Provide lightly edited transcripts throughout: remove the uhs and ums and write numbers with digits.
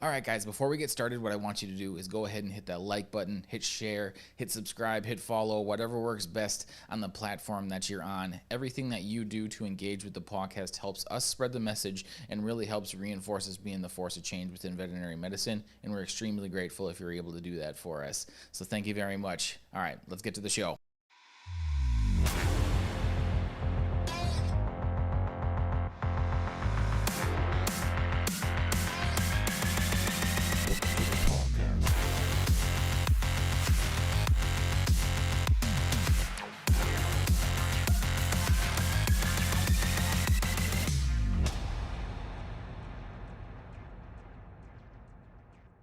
All right, guys, before we get started, what I want you to do is go ahead and hit that like button, hit share, hit subscribe, hit follow, whatever works best on the platform that you're on. Everything that you do to engage with the PAWCast helps us spread the message and really helps reinforce us being the force of change within veterinary medicine, and we're extremely grateful if you're able to do that for us. So thank you very much. All right, let's get to the show.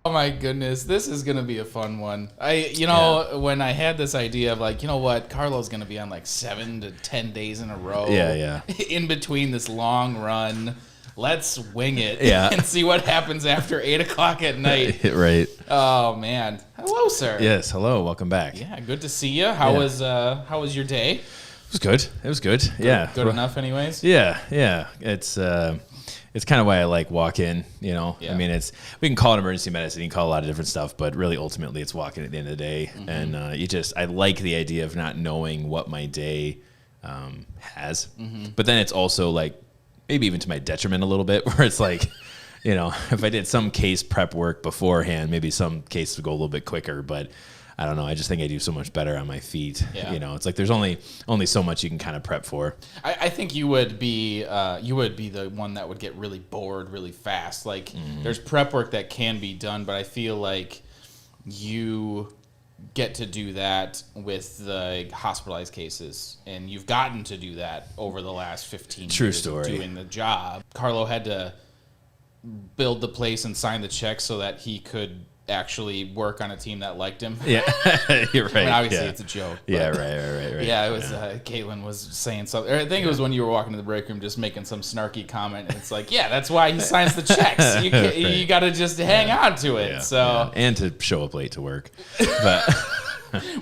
Oh my goodness, this is going to be a fun one. When I had this idea of like, you know what, Carlo's going to be on like 7 to 10 days in a row. Yeah. In between this long run. Let's wing it and see what happens after 8 o'clock at night. Right. Oh man. Hello, sir. Yes. Hello. Welcome back. Yeah. Good to see you. How was your day? It was good. Good enough anyways. Yeah. It's kind of why I like walk-in, you know. Yeah. I mean, we can call it emergency medicine, you can call it a lot of different stuff, but really ultimately it's walk-in at the end of the day. Mm-hmm. And I like the idea of not knowing what my day has. Mm-hmm. But then it's also like maybe even to my detriment a little bit, where it's like, you know, if I did some case prep work beforehand, maybe some cases would go a little bit quicker, but I don't know. I just think I do so much better on my feet. Yeah. You know, it's like there's only so much you can kind of prep for. I think you would be the one that would get really bored really fast. Like there's prep work that can be done, but I feel like you get to do that with the hospitalized cases, and you've gotten to do that over the last 15 True years story. of doing the job. Carlo had to build the place and sign the check so that he could actually work on a team that liked him. Yeah, you're right. I mean, obviously, it's a joke. Yeah, right. Yeah, it was. Caitlin was saying something. I think it was when you were walking to the break room, just making some snarky comment. And it's like, yeah, that's why he signs the checks. You got to just hang on to it. Yeah, so and to show up late to work, but.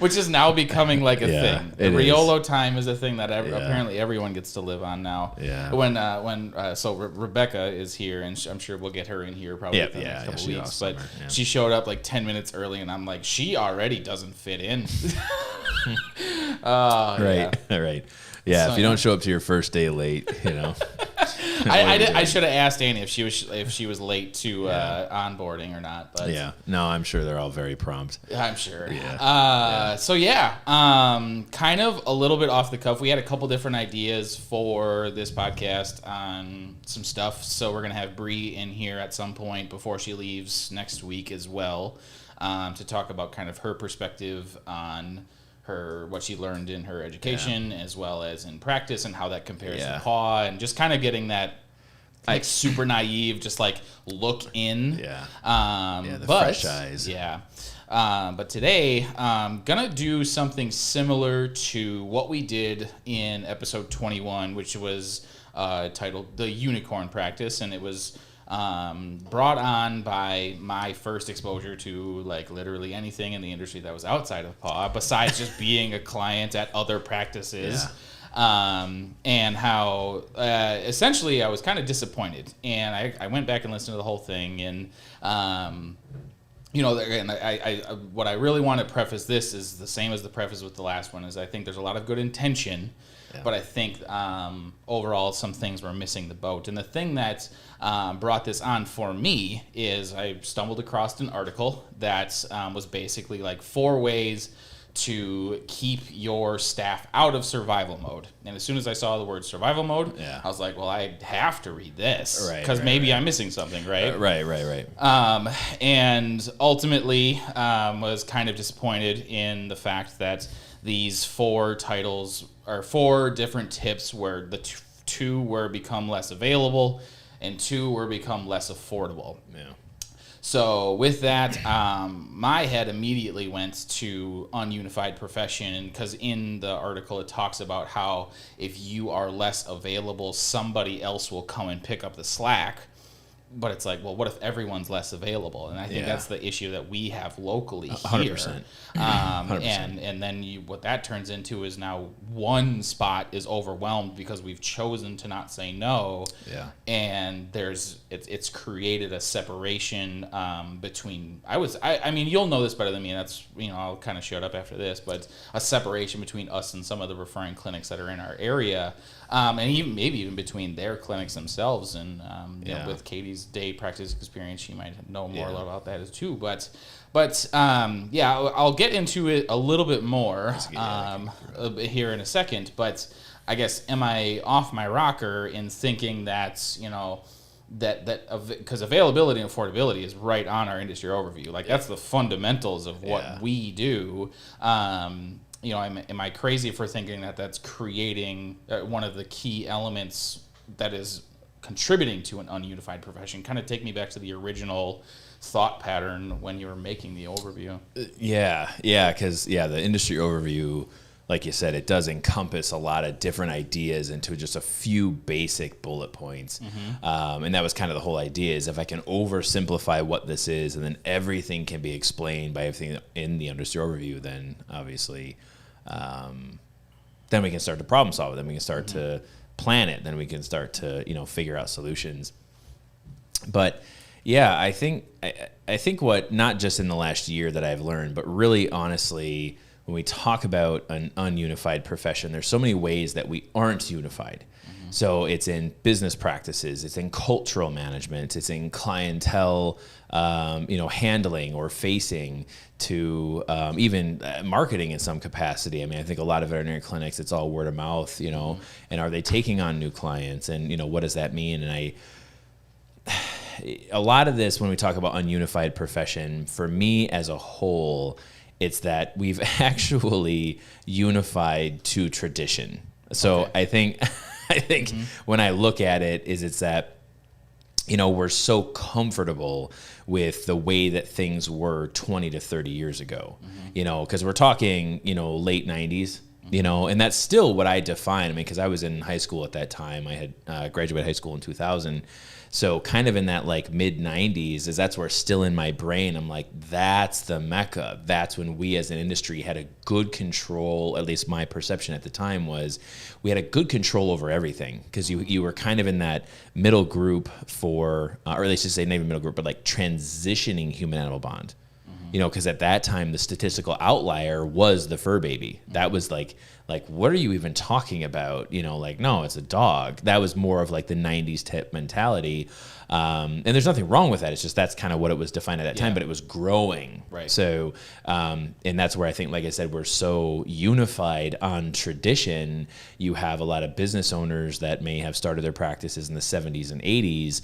Which is now becoming like a thing. The Riolo time is a thing that apparently everyone gets to live on now. Yeah. So Rebecca is here, and I'm sure we'll get her in here probably in the next couple weeks. But she showed up like 10 minutes early, and I'm like, she already doesn't fit in. Right. Yeah, so, if you don't show up to your first day late, you know. I should have asked Annie if she was late to onboarding or not. But no, I'm sure they're all very prompt. I'm sure. Yeah. Kind of a little bit off the cuff. We had a couple different ideas for this podcast on some stuff. So we're gonna have Bree in here at some point before she leaves next week as well, to talk about kind of her perspective on what she learned in her education as well as in practice, and how that compares to PAW, and just kind of getting that like super naive, just like look in. The fresh eyes. But today I'm gonna do something similar to what we did in episode 21, which was titled The Unicorn Practice, and it was brought on by my first exposure to like literally anything in the industry that was outside of PAW, besides just being a client at other practices. And how essentially I was kind of disappointed, and I went back and listened to the whole thing, and what I really want to preface this is the same as the preface with the last one, is I think there's a lot of good intention, but I think overall some things were missing the boat. And the thing that brought this on for me is I stumbled across an article that was basically like 4 ways to keep your staff out of survival mode. And as soon as I saw the word survival mode, I was like, well, I have to read this because maybe I'm missing something, right? Right. And ultimately was kind of disappointed in the fact that these 4 titles are 4 different tips where the 2 were become less available and 2 were become less affordable. Yeah. So with that, my head immediately went to ununified profession, because in the article it talks about how if you are less available, somebody else will come and pick up the slack. but it's like, well, what if everyone's less available? And I think that's the issue that we have locally here. 100%. 100%. And then what that turns into is now one spot is overwhelmed because we've chosen to not say no. Yeah. And it's created a separation between, I mean, you'll know this better than me, and that's, I'll kind of shut up after this, but a separation between us and some of the referring clinics that are in our area. And maybe even between their clinics themselves, and with Katie's day practice experience, she might know more about that as too. But I'll get into it a little bit more here in a second. But I guess, am I off my rocker in thinking that because availability and affordability is right on our industry overview, like that's the fundamentals of what we do. Am I crazy for thinking that that's creating one of the key elements that is contributing to an ununified profession? Kind of take me back to the original thought pattern when you were making the overview. Because the industry overview, like you said, it does encompass a lot of different ideas into just a few basic bullet points. And that was kind of the whole idea, is if I can oversimplify what this is and then everything can be explained by everything in the industry overview, then obviously then we can start to problem solve it. Then we can start to plan it. Then we can start to, figure out solutions. But I think what, not just in the last year that I've learned, but really honestly, when we talk about an ununified profession, there's so many ways that we aren't unified. So it's in business practices, it's in cultural management, it's in clientele, handling or facing, to even marketing in some capacity. I mean, I think a lot of veterinary clinics, it's all word of mouth, and are they taking on new clients, and what does that mean? And a lot of this, when we talk about ununified profession, for me as a whole, it's that we've actually unified to tradition. So I think when I look at it, it's that, we're so comfortable with the way that things were 20 to 30 years ago, because we're talking, late 90s, and that's still what I define. I mean, because I was in high school at that time. I had graduated high school in 2000. So kind of in that like mid 90s, that's where still in my brain, I'm like, that's the Mecca. That's when we as an industry had a good control, at least my perception at the time was we had a good control over everything, because you were kind of in that middle group for, or at least to say not even middle group, but like transitioning human animal bond. Because at that time, the statistical outlier was the fur baby. That was like, what are you even talking about? No, it's a dog. That was more of like the 90s tip mentality. And there's nothing wrong with that. It's just that's kind of what it was defined at that time, but it was growing. Right. So, and that's where I think, like I said, we're so unified on tradition. You have a lot of business owners that may have started their practices in the 70s and 80s,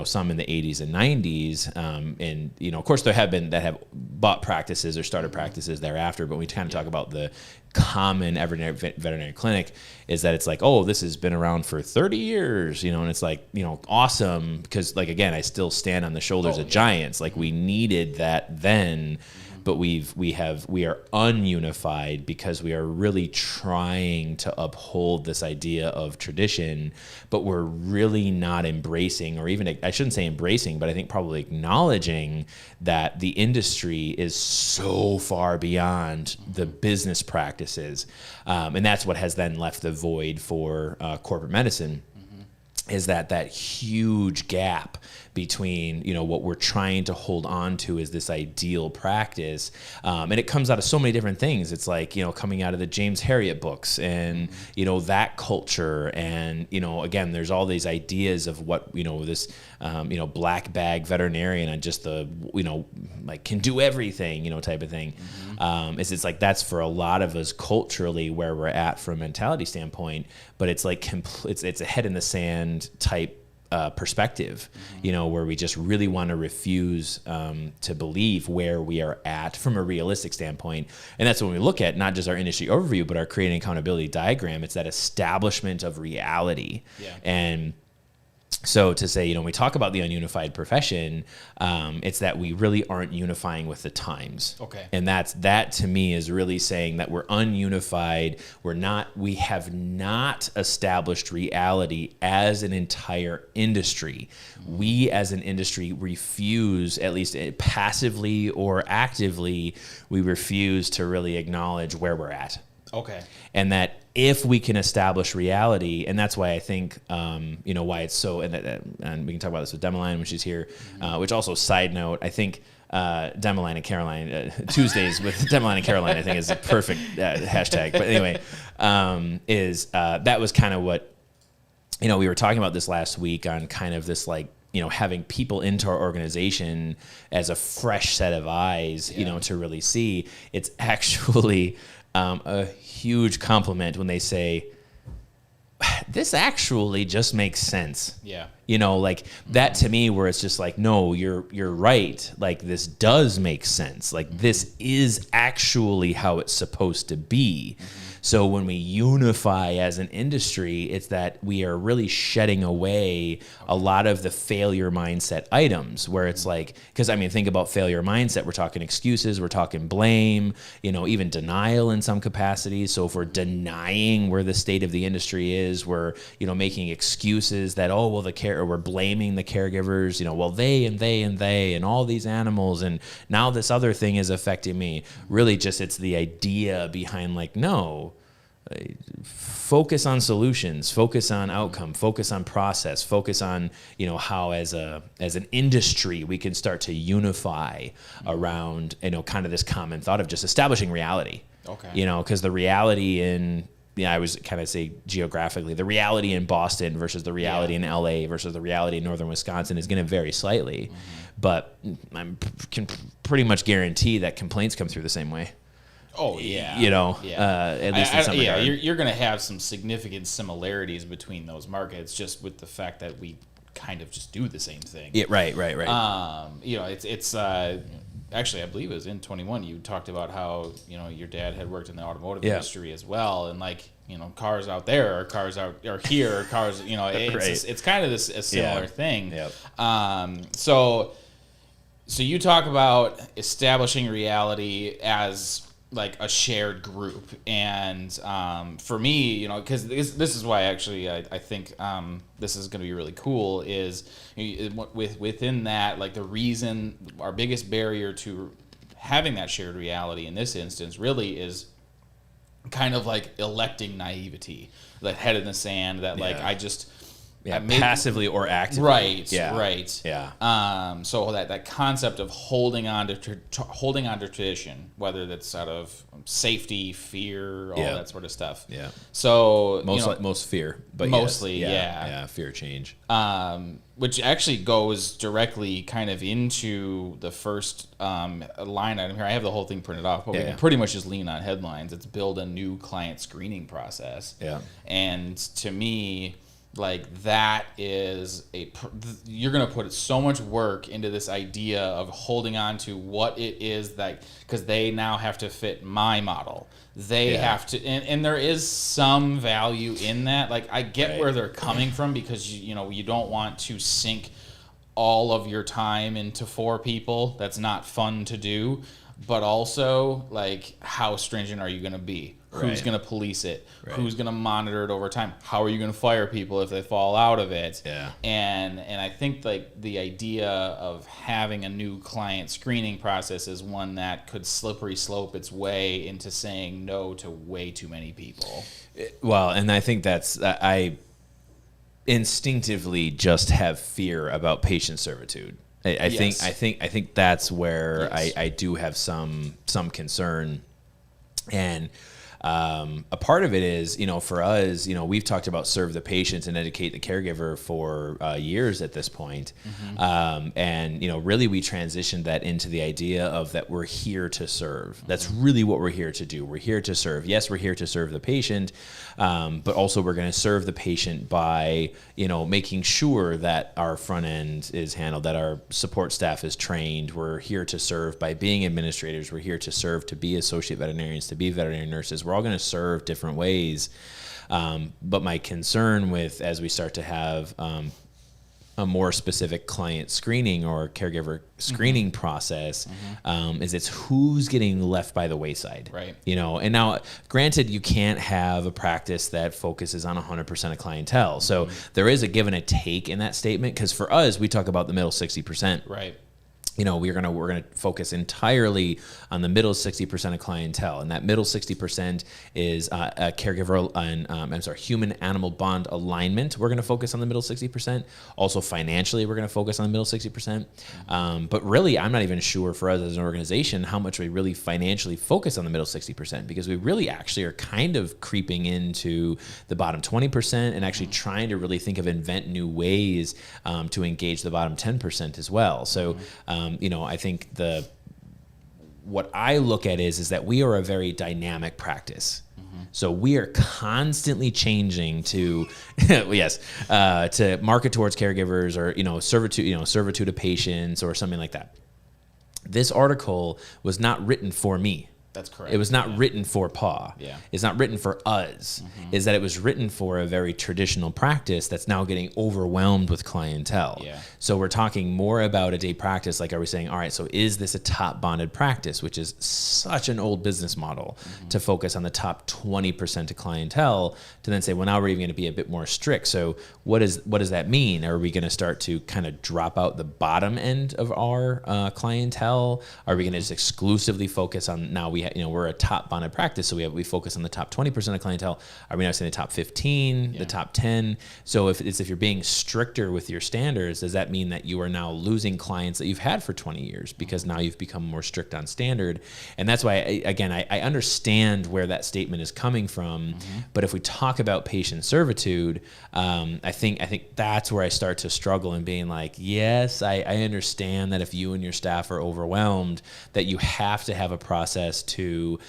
some in the 80s and 90s. And, of course, there have been that have bought practices or started practices thereafter, but we kind of talk about the common everyday veterinary clinic is that it's like, oh, this has been around for 30 years, and it's like, awesome, because like, again, I still stand on the shoulders of giants. Like we needed that then, but we are ununified because we are really trying to uphold this idea of tradition, but we're really not embracing, or even, I shouldn't say embracing, but I think probably acknowledging that the industry is so far beyond the business practices. And that's what has then left the void for corporate medicine, is that huge gap between, what we're trying to hold on to is this ideal practice. And it comes out of so many different things. It's like, coming out of the James Herriot books and, that culture. And, again, there's all these ideas of what, this, black bag veterinarian and just the, like can do everything, type of thing. It's like, that's for a lot of us culturally where we're at from a mentality standpoint, but it's like, it's a head in the sand type perspective, where we just really want to refuse to believe where we are at from a realistic standpoint. And that's when we look at not just our industry overview, but our creating accountability diagram. It's that establishment of reality. And So to say, we talk about the ununified profession, it's that we really aren't unifying with the times. Okay. And that to me is really saying that we're ununified. We have not established reality as an entire industry. We as an industry refuse, at least passively or actively, we refuse to really acknowledge where we're at. Okay. And that if we can establish reality, and that's why I think, why it's so, and we can talk about this with Demeline when she's here, which also, side note, I think Demeline and Caroline, Tuesdays with Demeline and Caroline, I think is a perfect hashtag. But anyway, that was kind of what, we were talking about this last week on kind of this having people into our organization as a fresh set of eyes, to really see. It's actually a huge compliment when they say, this actually just makes sense. Yeah. That to me, where it's just no, you're right. This does make sense. This is actually how it's supposed to be. So when we unify as an industry, it's that we are really shedding away a lot of the failure mindset items where it's because think about failure mindset. We're talking excuses, we're talking blame, even denial in some capacities. So if we're denying where the state of the industry is, we're, making excuses that, or we're blaming the caregivers, well, they and all these animals. And now this other thing is affecting me. Really just, it's the idea behind no, focus on solutions, focus on outcome, focus on process, focus on, how as an industry we can start to unify around, kind of this common thought of just establishing reality. Okay. Because the reality in, I was kind of say geographically, the reality in Boston versus the reality in LA versus the reality in northern Wisconsin is going to vary slightly. But I can pretty much guarantee that complaints come through the same way. Oh, yeah. At least in some regard. You're going to have some significant similarities between those markets just with the fact that we kind of just do the same thing. Yeah, right. It's actually, I believe it was in 21, you talked about how, your dad had worked in the automotive industry as well. And cars out there or cars are here, or cars, it's kind of a similar thing. Yep. So you talk about establishing reality as a shared group, and for me, because this is why actually I think this is going to be really cool is within that, the reason, our biggest barrier to having that shared reality in this instance really is kind of electing naivety, that head in the sand, that I just passively or actively. Right. Yeah. So that concept of holding on to tradition, whether that's out of safety, fear, all that sort of stuff. Yeah. So most fear, but mostly, fear of change. Which actually goes directly kind of into the first line item here. I have the whole thing printed off, but we can pretty much just lean on headlines. It's build a new client screening process. Yeah. And to me, that is you're going to put so much work into this idea of holding on to what it is because they now have to fit my model. They have to, and there is some value in that. I get where they're coming from, because you don't want to sink all of your time into 4 people. That's not fun to do. But also, how stringent are you going to be? Who's going to police it? Right. Who's going to monitor it over time? How are you going to fire people if they fall out of it? Yeah. And I think the idea of having a new client screening process is one that could slippery slope its way into saying no to way too many people. Well, and I think I instinctively just have fear about patient servitude. I think that's where I do have some concern. And a part of it is, for us, we've talked about serve the patient and educate the caregiver for years at this point. Mm-hmm. And really we transitioned that into the idea of that we're here to serve. Mm-hmm. That's really what we're here to do. We're here to serve. Yes, we're here to serve the patient, but also we're going to serve the patient by, making sure that our front end is handled, that our support staff is trained. We're here to serve by being administrators. We're here to serve, to be associate veterinarians, to be veterinary nurses. We're all going to serve different ways. But my concern with, as we start to have a more specific client screening or caregiver screening process, is it's who's getting left by the wayside. Right. You know, and now granted, you can't have a practice that focuses on 100% of clientele. So there is a give and a take in that statement, because for us, we talk about the middle 60%. Right. You know, we're gonna focus entirely on the middle 60% of clientele, and that middle 60% is a caregiver and human-animal bond alignment. We're gonna focus on the middle 60%. Also, financially, we're gonna focus on the middle 60%. But really, I'm not even sure for us as an organization how much we really financially focus on the middle 60%, because we really actually are kind of creeping into the bottom 20% and actually trying to really invent new ways to engage the bottom 10% as well. So. You know, I think what I look at is that we are a very dynamic practice. So we are constantly changing to, to market towards caregivers, or, servitude to patients or something like that. This article was not written for me. That's correct. It was not written for PAW. Yeah. It's not written for us. Is that it was written for a very traditional practice that's now getting overwhelmed with clientele. Yeah. So we're talking more about a day practice. Like, are we saying, all right, so is this a top bonded practice, which is such an old business model to focus on the top 20% of clientele, to then say, well, now we're even going to be a bit more strict. So what does that mean? Are we going to start to kind of drop out the bottom end of our clientele? Are we going to just exclusively focus on, now we're a top bonded practice, so we focus on the top 20% of clientele. Are we now saying the top 15, the top 10? So if you're being stricter with your standards, does that mean that you are now losing clients that you've had for 20 years because now you've become more strict on standard? And that's why, I understand where that statement is coming from. But if we talk about patient servitude, I think that's where I start to struggle in being like, yes, I understand that if you and your staff are overwhelmed, that you have to have a process to,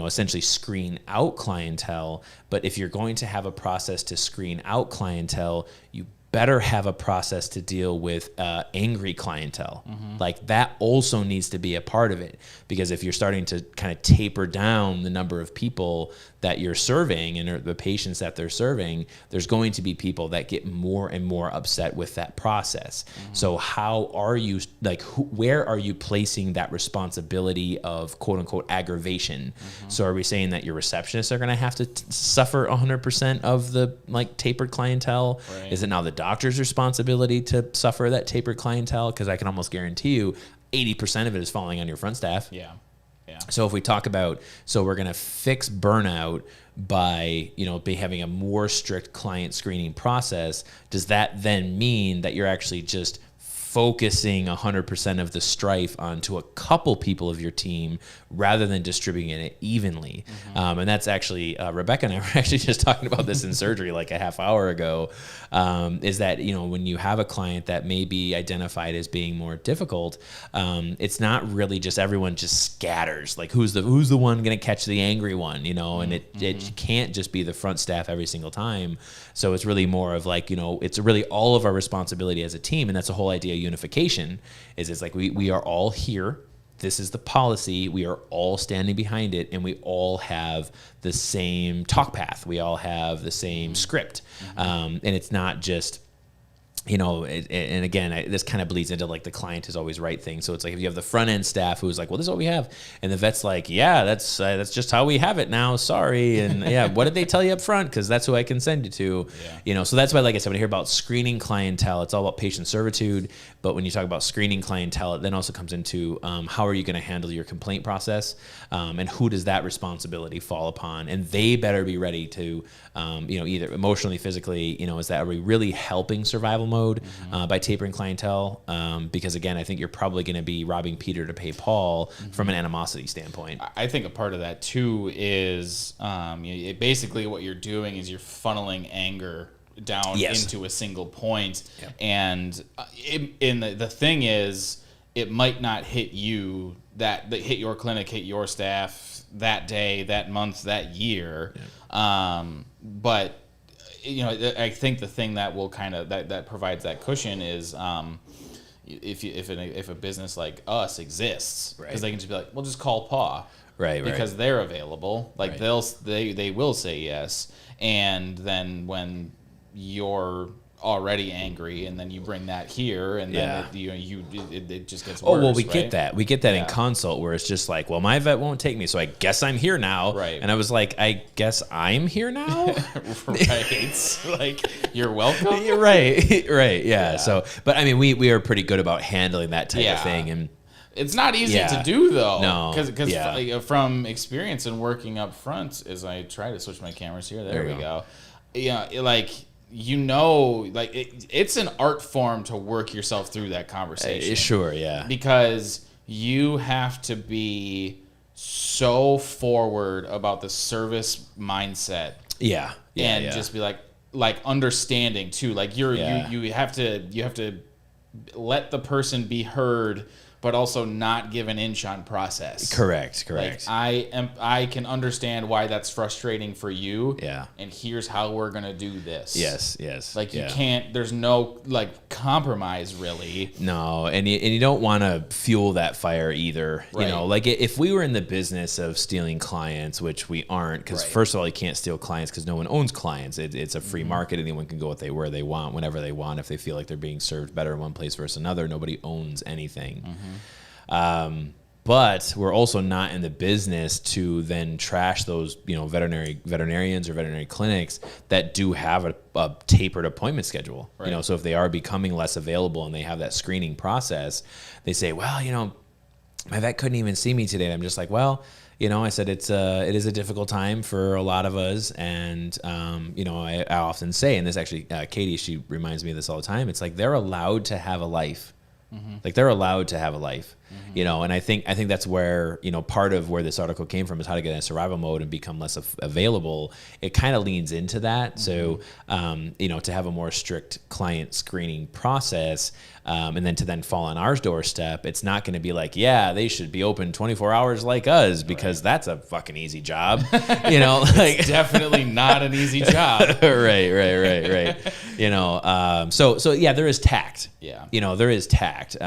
essentially screen out clientele. But if you're going to have a process to screen out clientele, you better have a process to deal with angry clientele. Like, that also needs to be a part of it, because if you're starting to kind of taper down the number of people that you're serving and the patients that they're serving, there's going to be people that get more and more upset with that process. So how are you, where are you placing that responsibility of quote unquote aggravation? So are we saying that your receptionists are going to have to suffer 100% of the tapered clientele? Right. Is it now the doctor's responsibility to suffer that tapered clientele? Because I can almost guarantee you 80% of it is falling on your front staff. Yeah. Yeah. So if we talk about, we're going to fix burnout by, by having a more strict client screening process, does that then mean that you're actually just focusing 100% of the strife onto a couple people of your team rather than distributing it evenly? And that's actually, Rebecca and I were actually just talking about this in surgery like a half hour ago, is that, when you have a client that may be identified as being more difficult, it's not really just everyone just scatters. Like, who's the one going to catch the angry one, and it can't just be the front staff every single time. So it's really more of it's really all of our responsibility as a team. And that's the whole idea of unification, is it's like we are all here. This is the policy. We are all standing behind it, and we all have the same talk path. We all have the same script. And it's not just, and again, this kind of bleeds into the client is always right thing. So it's like, if you have the front end staff who's like, well, this is what we have, and the vet's like, yeah, that's just how we have it now. Sorry. And yeah, what did they tell you up front? Because that's who I can send you to. Yeah. So that's why, like I said, when I hear about screening clientele, it's all about patient servitude. But when you talk about screening clientele, it then also comes into how are you going to handle your complaint process, and who does that responsibility fall upon? And they better be ready to, either emotionally, physically, is that, are we really helping survival mode by tapering clientele? Because again, I think you're probably going to be robbing Peter to pay Paul from an animosity standpoint. I think a part of that too is basically what you're doing is you're funneling anger down into a single point. Yep. And the thing is, it might not hit you, that hit your clinic, hit your staff that day, that month, that year. Yep. But I think the thing that will kind of that provides that cushion is if a business like us exists, because they can just be like, well, just call PAW, because they're available. Like, they will say yes, and then when your already angry, and then you bring that here, and then it just gets worse. Oh, well, we right? get that. We get that in consult where it's just like, well, my vet won't take me, so I guess I'm here now. Right. And I was like, I guess I'm here now? Right. Like, you're welcome. You're right. Right. Yeah. So, but I mean, we are pretty good about handling that type of thing. And it's not easy to do, though. No. Because from experience and working up front, as I try to switch my cameras here, there we go. Yeah, like, it's an art form to work yourself through that conversation. Sure, yeah. Because you have to be so forward about the service mindset. Yeah. And just be like understanding too. Like you have to let the person be heard, but also not give an inch on process. Correct. Like, I can understand why that's frustrating for you. Yeah. And here's how we're gonna do this. Yes. Like, you can't. There's no like compromise really. No, and you don't want to fuel that fire either. Right. You know, like if we were in the business of stealing clients, which we aren't, because first of all, you can't steal clients because no one owns clients. It's a free market. Anyone can go where they want, whenever they want. If they feel like they're being served better in one place versus another, nobody owns anything. But we're also not in the business to then trash those, veterinarians or veterinary clinics that do have a tapered appointment schedule. Right. So if they are becoming less available and they have that screening process, they say, well, my vet couldn't even see me today. And I'm just like, well, I said it is a difficult time for a lot of us, and I often say, and this actually, Katie, she reminds me of this all the time. It's like they're allowed to have a life. Like they're allowed to have a life, and I think that's where, part of where this article came from is how to get in survival mode and become less available. It kind of leans into that. So, to have a more strict client screening process, and then fall on our doorstep, it's not going to be like, they should be open 24 hours like us, because that's a fucking easy job. It's definitely not an easy job. Right. So yeah, there is tact. Yeah. There is tact.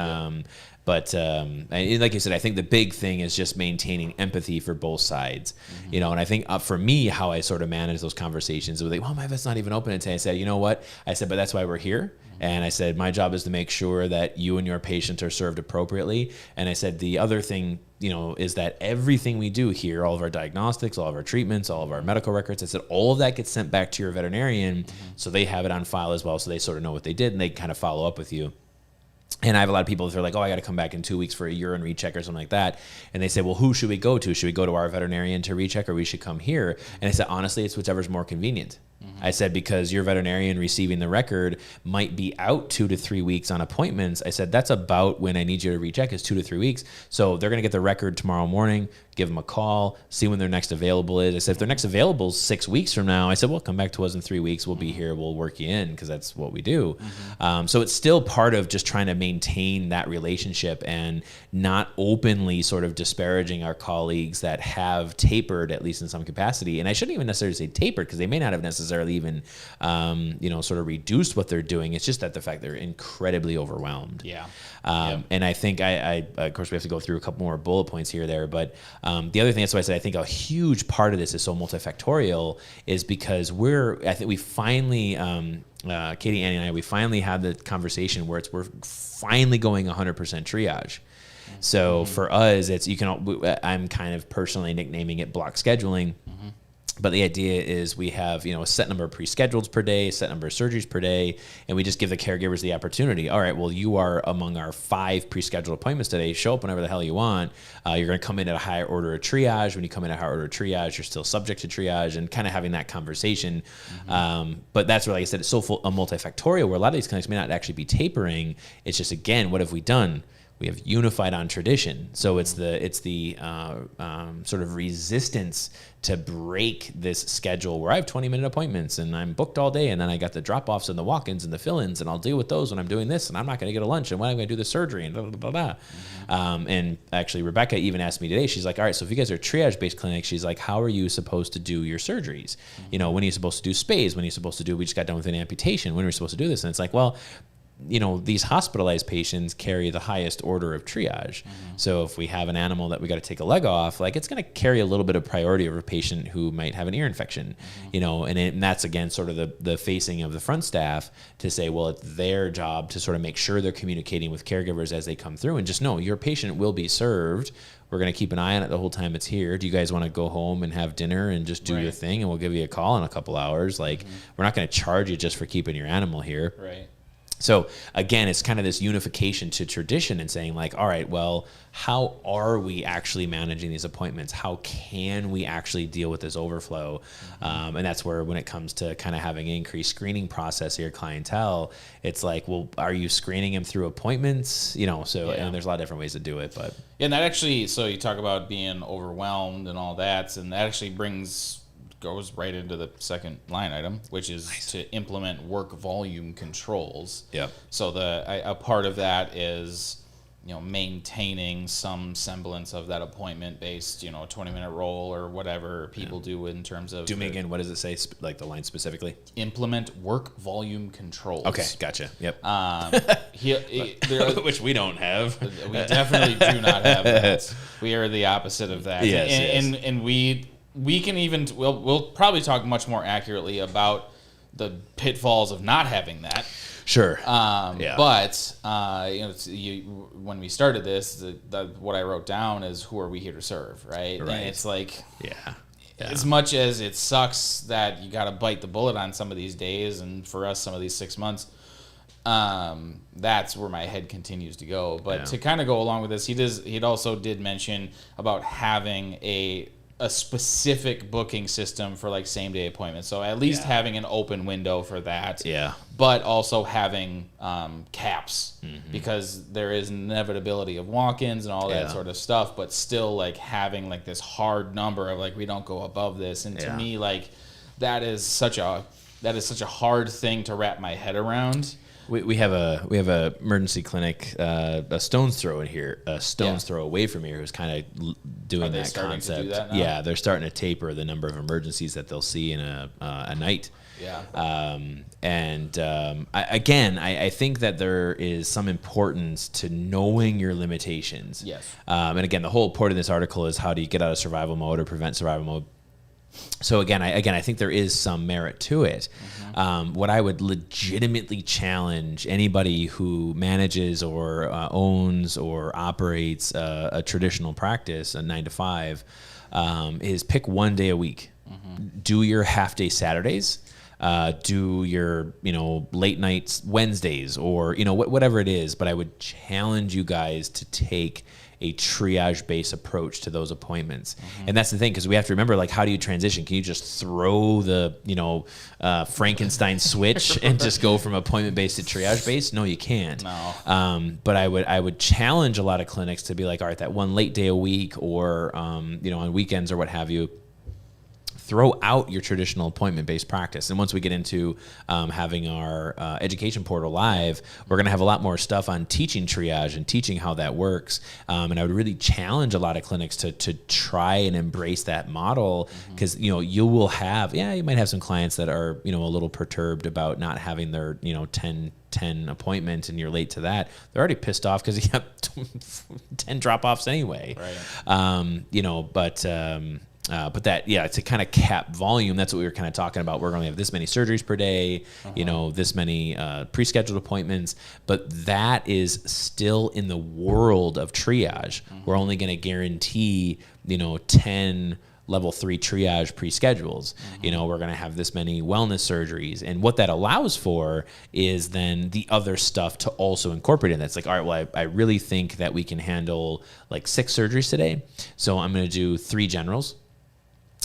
But like you said, I think the big thing is just maintaining empathy for both sides. And I think for me, how I sort of manage those conversations with, well, my vet's not even open today. I said, you know what? I said, but that's why we're here. And I said, my job is to make sure that you and your patient are served appropriately. And I said, the other thing, is that everything we do here, all of our diagnostics, all of our treatments, all of our medical records, I said, all of that gets sent back to your veterinarian, so they have it on file as well, so they sort of know what they did, and they kind of follow up with you. And I have a lot of people that are like, oh, I got to come back in 2 weeks for a urine recheck or something like that. And they say, well, who should we go to? Should we go to our veterinarian to recheck, or we should come here? And I said, honestly, it's whichever's more convenient. I said, because your veterinarian receiving the record might be out 2 to 3 weeks on appointments. I said, that's about when I need you to recheck, is 2 to 3 weeks. So they're going to get the record tomorrow morning, give them a call, see when their next available is. I said, if their next available is 6 weeks from now, I said, well, come back to us in 3 weeks. We'll be here. We'll work you in, because that's what we do. So it's still part of just trying to maintain that relationship and not openly sort of disparaging our colleagues that have tapered, at least in some capacity. And I shouldn't even necessarily say tapered, because they may not have necessarily even, sort of reduced what they're doing. It's just that the fact they're incredibly overwhelmed. Yeah. And I think I of course, we have to go through a couple more bullet points here there. But the other thing, that's why I said I think a huge part of this is so multifactorial, is because I think we finally, Katie, Annie, and I, we finally had the conversation where we're finally going 100% triage. So for us, I'm kind of personally nicknaming it block scheduling. But the idea is we have, a set number of pre-scheduled per day, a set number of surgeries per day, and we just give the caregivers the opportunity. All right, well, you are among our 5 pre-scheduled appointments today. Show up whenever the hell you want. You're going to come in at a higher order of triage. When you come in at a higher order of triage, you're still subject to triage, and kind of having that conversation. But that's where, like I said, it's so multifactorial, where a lot of these clinics may not actually be tapering. It's just, again, what have we done? We have unified on tradition. So it's the sort of resistance to break this schedule where I have 20-minute appointments and I'm booked all day, and then I got the drop-offs and the walk-ins and the fill-ins, and I'll deal with those when I'm doing this, and I'm not going to get a lunch, and when I'm going to do the surgery, and blah, blah, blah, blah. And actually, Rebecca even asked me today, she's like, all right, so if you guys are triage-based clinics, she's like, how are you supposed to do your surgeries? When are you supposed to do spays? When are you supposed to do, we just got done with an amputation, when are we supposed to do this? And it's like, well, these hospitalized patients carry the highest order of triage. So if we have an animal that we got to take a leg off, like, it's going to carry a little bit of priority over a patient who might have an ear infection, and that's, again, sort of the facing of the front staff to say, well, it's their job to sort of make sure they're communicating with caregivers as they come through, and just know your patient will be served. We're going to keep an eye on it the whole time it's here. Do you guys want to go home and have dinner and just do your thing, and we'll give you a call in a couple hours? Like, we're not going to charge you just for keeping your animal here. Right. So again, it's kind of this unification to tradition and saying, like, all right, well, how are we actually managing these appointments? How can we actually deal with this overflow? And that's where, when it comes to kind of having an increased screening process of your clientele, it's like, well, are you screening them through appointments? And there's a lot of different ways to do it, but. Yeah, and that actually, so you talk about being overwhelmed and all that, and that actually goes right into the second line item, which is to implement work volume controls. Yep. So a part of that is, maintaining some semblance of that appointment-based, 20-minute roll or whatever people do in terms of. Do me again. What does it say? Like the line specifically? Implement work volume controls. Okay, gotcha. Yep. Which we don't have. We definitely do not have that. We are the opposite of that. Yes, and we can even we'll probably talk much more accurately about the pitfalls of not having that. Sure. But when we started this, what I wrote down is, who are we here to serve, right? And it's like, as much as it sucks that you got to bite the bullet on some of these days, and for us, some of these 6 months, that's where my head continues to go. But to kind of go along with this, he also did mention about having a specific booking system for like same day appointments. So at least having an open window for that. Yeah. But also having caps, because there is inevitability of walk-ins and all that sort of stuff, but still like having like this hard number of like, we don't go above this. And to me, like, that is such a hard thing to wrap my head around. We have a emergency clinic, a stone's throw throw away from here, who's kind of doing that concept. To do that now? Yeah, they're starting to taper the number of emergencies that they'll see in a night. Yeah. I think that there is some importance to knowing your limitations. Yes. And again, the whole point of this article is, how do you get out of survival mode or prevent survival mode? So again, I think there is some merit to it. What I would legitimately challenge anybody who manages or owns or operates a traditional practice, a 9 to 5, is pick one day a week. Do your half day Saturdays. Do your late nights Wednesdays, or whatever it is. But I would challenge you guys to take a triage-based approach to those appointments. And that's the thing, because we have to remember, like, how do you transition? Can you just throw the, Frankenstein switch and just go from appointment-based to triage-based? No, you can't. No. But I would challenge a lot of clinics to be like, all right, that one late day a week, or, on weekends or what have you, throw out your traditional appointment-based practice. And once we get into having our education portal live, we're going to have a lot more stuff on teaching triage and teaching how that works. And I would really challenge a lot of clinics to try and embrace that model, because you will have, you might have some clients that are a little perturbed about not having their 10 appointment, and you're late to that. They're already pissed off because you have 10 drop-offs anyway. Right. But that, to kind of cap volume, that's what we were kind of talking about. We're going to have this many surgeries per day, this many pre-scheduled appointments. But that is still in the world of triage. We're only going to guarantee, 10 level 3 triage pre-schedules. We're going to have this many wellness surgeries. And what that allows for is then the other stuff to also incorporate in. That's like, all right, well, I really think that we can handle like 6 surgeries today. So I'm going to do 3 generals,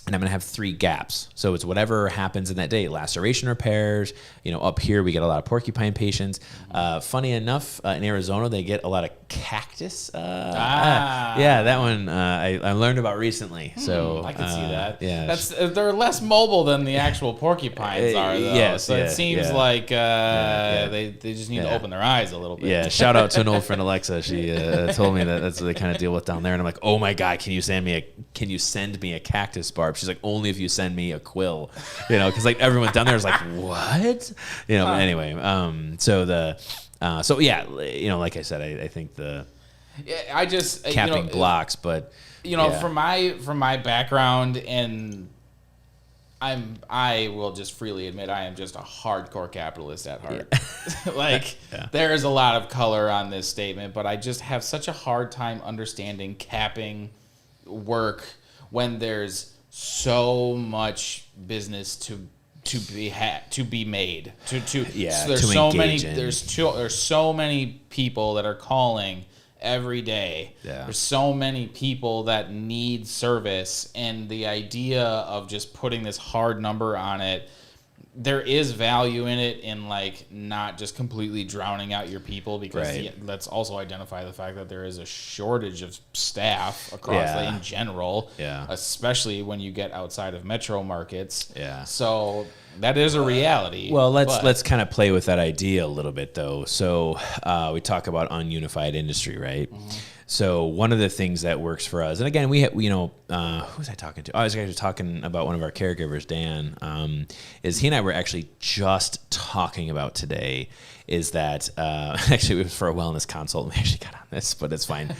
and I'm going to have 3 gaps. So it's whatever happens in that day. Laceration repairs. Up here we get a lot of porcupine patients. Funny enough, in Arizona they get a lot of cactus. That one I learned about recently. So I can see that. Yeah, they're less mobile than the actual porcupines are, though. Yes, so it seems like they just need to open their eyes a little bit. Yeah. Shout out to an old friend, Alexa. She told me that that's what they kind of deal with down there. And I'm like, oh my God, can you send me a cactus barb? She's like, only if you send me a quill, because like everyone down there is like, what? But anyway, so So yeah, like I said, I think the I just capping blocks, but from my background, and I will just freely admit I am just a hardcore capitalist at heart. There is a lot of color on this statement, but I just have such a hard time understanding capping work when there's so much business to be made. So there's so many people that are calling every day. Yeah. There's so many people that need service, and the idea of just putting this hard number on it, there is value in it, in not just completely drowning out your people, because let's also identify the fact that there is a shortage of staff across in general, especially when you get outside of metro markets. Yeah. So that is a reality. Well, let's kind of play with that idea a little bit, though. So we talk about ununified industry, right? Mm-hmm. So one of the things that works for us, and again, we have, who was I talking to? I was actually talking about one of our caregivers, Dan, is he and I were actually just talking about today, is that, actually it was for a wellness consult, we actually got on this, but it's fine,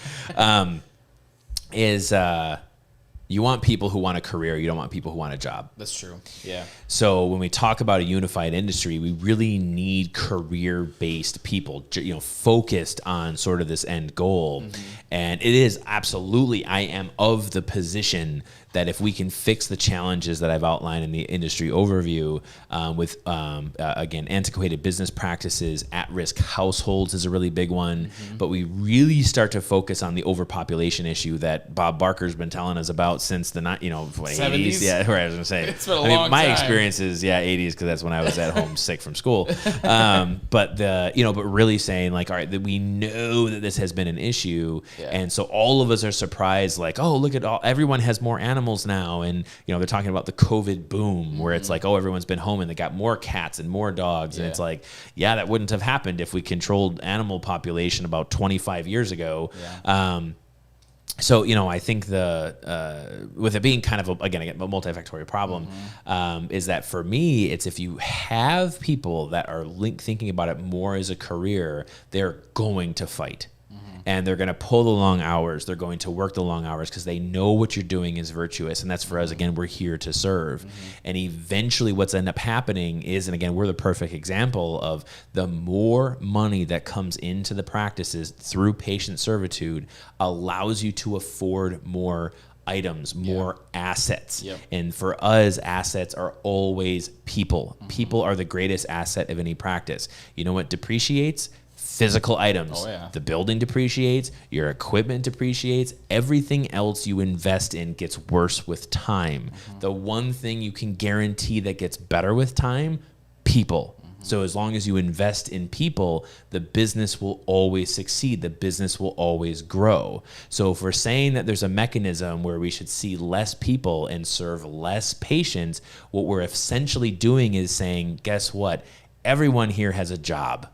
you want people who want a career. You don't want people who want a job. That's true. Yeah. So when we talk about a unified industry, we really need career-based people, focused on sort of this end goal. Mm-hmm. And it is absolutely, I am of the position that if we can fix the challenges that I've outlined in the industry overview, with, again, antiquated business practices, at-risk households is a really big one, but we really start to focus on the overpopulation issue that Bob Barker's been telling us about since the 80s. Yeah, where I was going to say. It's been a long my time. Experience is 80s, because that's when I was at home sick from school. But really saying all right, that we know that this has been an issue, and so all of us are surprised, oh, look at everyone has more animals now, and they're talking about the COVID boom, where it's everyone's been home and they got more cats and more dogs, and it's that wouldn't have happened if we controlled animal population about 25 years ago. So I think with it being kind of a multifactorial problem, is that for me, it's if you have people that are thinking about it more as a career, they're going to fight. And they're going to pull the long hours. They're going to work the long hours because they know what you're doing is virtuous. And that's for us. Again, we're here to serve. And eventually what's end up happening is, and again, we're the perfect example of the more money that comes into the practices through patient servitude allows you to afford more items, more assets. And for us, assets are always people. People are the greatest asset of any practice. You know what depreciates? Physical items. Oh, yeah. The building depreciates, your equipment depreciates, everything else you invest in gets worse with time. The one thing you can guarantee that gets better with time, people. So as long as you invest in people, the business will always succeed. The business will always grow. So if we're saying that there's a mechanism where we should see less people and serve less patients, what we're essentially doing is saying, guess what? Everyone here has a job.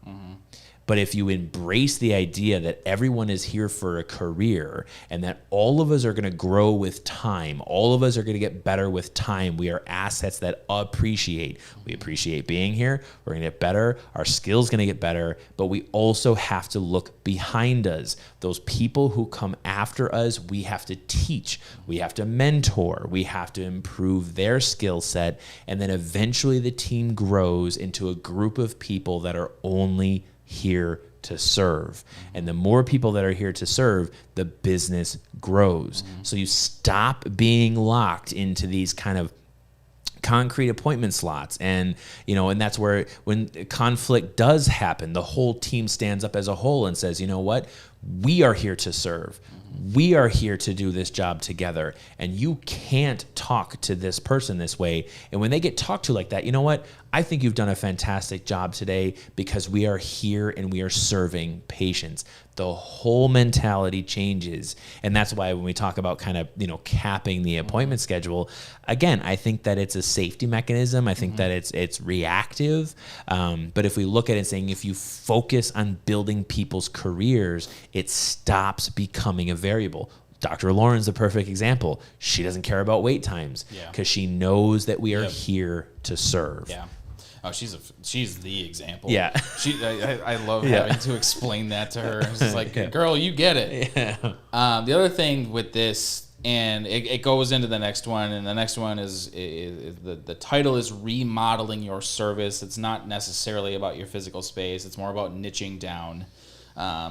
But if you embrace the idea that everyone is here for a career and that all of us are going to grow with time, all of us are going to get better with time, we are assets that appreciate. We appreciate being here. We're going to get better. Our skills going to get better. But we also have to look behind us. Those people who come after us, we have to teach. We have to mentor. We have to improve their skill set. And then eventually the team grows into a group of people that are only here to serve. And the more people that are here to serve, the business grows. So you stop being locked into these kind of concrete appointment slots. And, and that's where when conflict does happen, the whole team stands up as a whole and says, you know what? We are here to serve. We are here to do this job together. And you can't talk to this person this way. And when they get talked to like that, you know what? I think you've done a fantastic job today because we are here and we are serving patients. The whole mentality changes. And that's why when we talk about kind of, capping the appointment schedule, again, I think that it's a safety mechanism. I think that it's reactive. But if we look at it saying, if you focus on building people's careers, it stops becoming a variable. Dr. Lauren's a perfect example. She doesn't care about wait times because she knows that we are here to serve. Yeah. Oh, she's the example. Yeah. I love having to explain that to her. It's just like, girl, you get it. Yeah. The other thing with this, and it goes into the next one, and the next one is the title is remodeling your service. It's not necessarily about your physical space. It's more about niching down.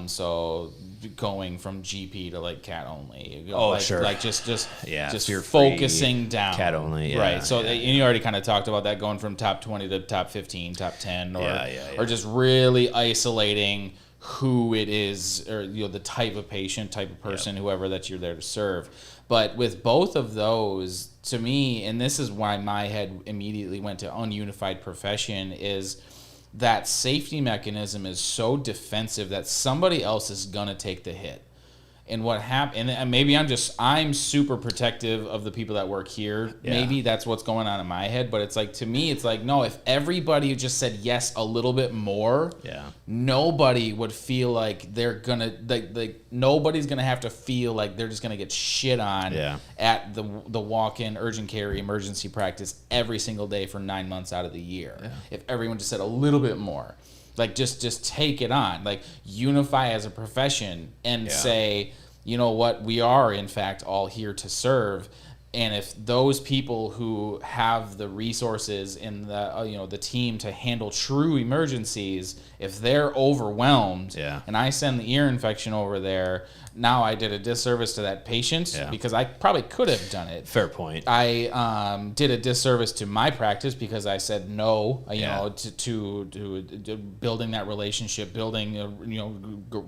So going from GP to like cat only. Sure. Like just you're focusing down. Cat only. Yeah, right. So and you already kind of talked about that, going from top 20 to top 15, top 10, or just really isolating who it is, or the type of patient, type of person, whoever that you're there to serve. But with both of those, to me, and this is why my head immediately went to ununified profession, is that safety mechanism is so defensive that somebody else is gonna take the hit. And what happened, and maybe I'm super protective of the people that work here. Yeah. Maybe that's what's going on in my head. But it's like, to me, it's like, no, if everybody just said yes a little bit more, nobody would feel like they're gonna, like nobody's gonna have to feel like they're just gonna get shit on at the walk-in urgent care emergency practice every single day for 9 months out of the year. Yeah. If everyone just said a little bit more. Like, just take it on. Like, unify as a profession and say, you know what, we are, in fact, all here to serve. And if those people who have the resources and the team to handle true emergencies, if they're overwhelmed, and I send the ear infection over there, now I did a disservice to that patient because I probably could have done it. Fair point. I did a disservice to my practice because I said no, to building that relationship, building,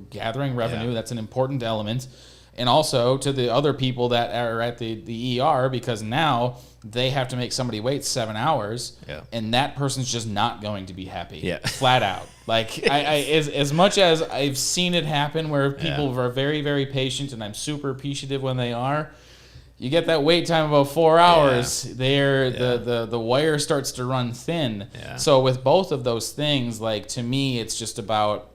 gathering revenue. Yeah. That's an important element. And also to the other people that are at the ER, because now they have to make somebody wait 7 hours, and that person's just not going to be happy, flat out. Like, as much as I've seen it happen where people are very, very patient, and I'm super appreciative when they are, you get that wait time about 4 hours, the wire starts to run thin. Yeah. So with both of those things, like, to me, it's just about,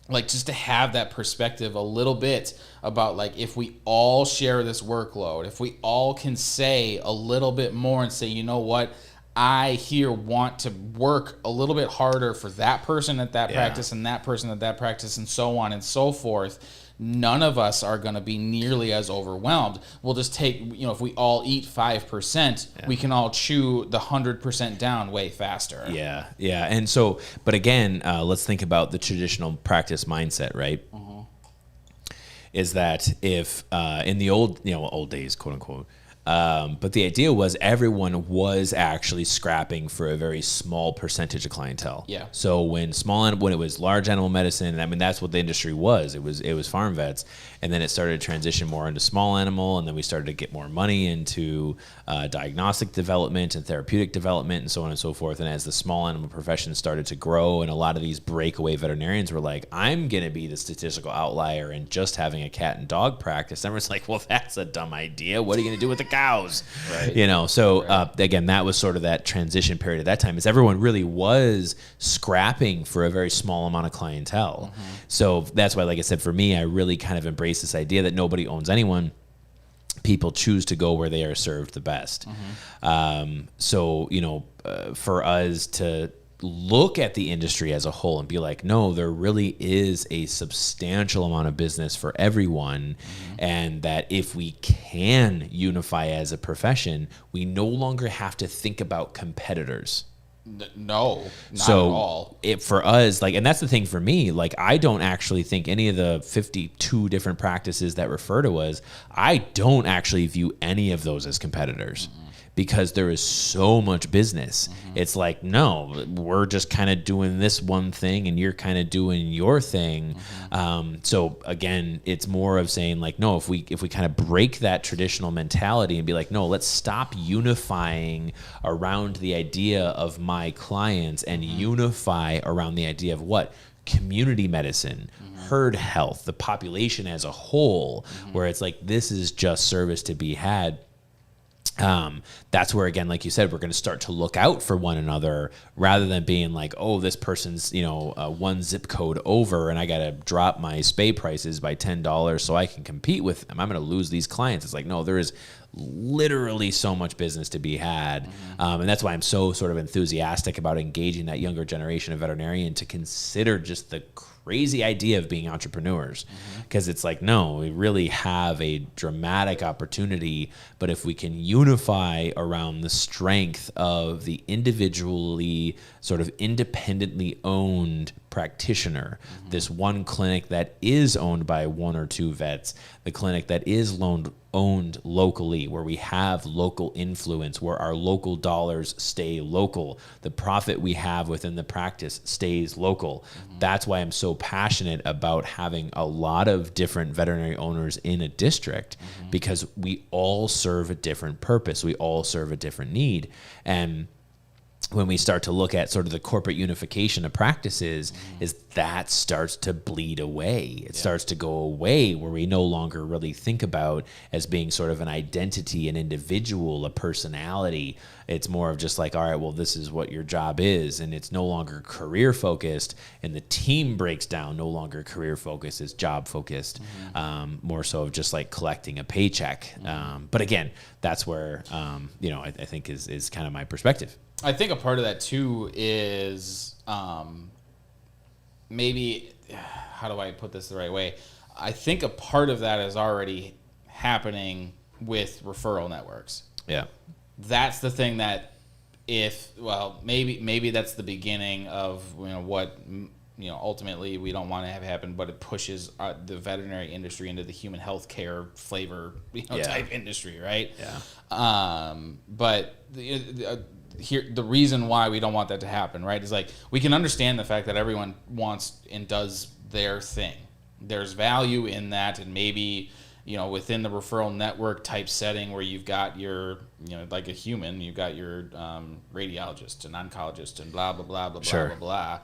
like, just to have that perspective a little bit about, like, if we all share this workload, if we all can say a little bit more and say, you know what, I here want to work a little bit harder for that person at that practice and that person at that practice and so on and so forth, none of us are going to be nearly as overwhelmed. We'll just take, if we all eat 5%, we can all chew the 100% down way faster. Yeah. And so, but again, let's think about the traditional practice mindset, right? Mm-hmm. Is that if in the old days, quote unquote, but the idea was everyone was actually scrapping for a very small percentage of clientele. Yeah. So when it was large animal medicine, I mean, that's what the industry was. It was farm vets, and then it started to transition more into small animal, and then we started to get more money into diagnostic development and therapeutic development and so on and so forth. And as the small animal profession started to grow, and a lot of these breakaway veterinarians were like, I'm going to be the statistical outlier and just having a cat and dog practice. Everyone's like, well, that's a dumb idea. What are you going to do with the cows? Right. So again, that was sort of that transition period at that time, is everyone really was scrapping for a very small amount of clientele. Mm-hmm. So that's why, like I said, for me, I really kind of embrace this idea that nobody owns anyone. People choose to go where they are served the best. Mm-hmm. For us to look at the industry as a whole and be like, no, there really is a substantial amount of business for everyone. Mm-hmm. And that if we can unify as a profession, we no longer have to think about competitors. No, not at all. For us, like, and that's the thing for me, like, I don't actually think any of the 52 different practices that refer to us, I don't actually view any of those as competitors. Mm-hmm. Because there is so much business. Mm-hmm. It's like, no, we're just kind of doing this one thing and you're kind of doing your thing. Mm-hmm. So again, it's more of saying, like, no, if we kind of break that traditional mentality and be like, no, let's stop unifying around the idea of my clients and unify around the idea of what? Community medicine, herd health, the population as a whole, where it's like, this is just service to be had. That's where, again, like you said, we're going to start to look out for one another rather than being like, oh, this person's, one zip code over and I got to drop my spay prices by $10 so I can compete with them. I'm going to lose these clients. It's like, no, there is literally so much business to be had. And that's why I'm so sort of enthusiastic about engaging that younger generation of veterinarian to consider just the crazy idea of being entrepreneurs, because it's like, no, we really have a dramatic opportunity, but if we can unify around the strength of the individually sort of independently owned practitioner, this one clinic that is owned by one or two vets, the clinic that is owned locally, where we have local influence, where our local dollars stay local, the profit we have within the practice stays local. That's why I'm so passionate about having a lot of different veterinary owners in a district, because we all serve a different purpose. We all serve a different need. And when we start to look at sort of the corporate unification of practices, is that starts to bleed away. It starts to go away, where we no longer really think about as being sort of an identity, an individual, a personality. It's more of just like, all right, well, this is what your job is. And it's no longer career focused, and the team breaks down, no longer career focused, it's job focused, more so of just like collecting a paycheck. But again, that's where, I think is kind of my perspective. I think a part of that too is maybe, how do I put this the right way? I think a part of that is already happening with referral networks. Yeah. That's the thing that maybe that's the beginning of what ultimately we don't want to have happen, but it pushes the veterinary industry into the human health care flavor type industry, right? Yeah. But here, the reason why we don't want that to happen, right, is like, we can understand the fact that everyone wants and does their thing. There's value in that, and maybe within the referral network type setting where you've got your like a human, you've got your radiologist and oncologist and blah blah blah blah blah blah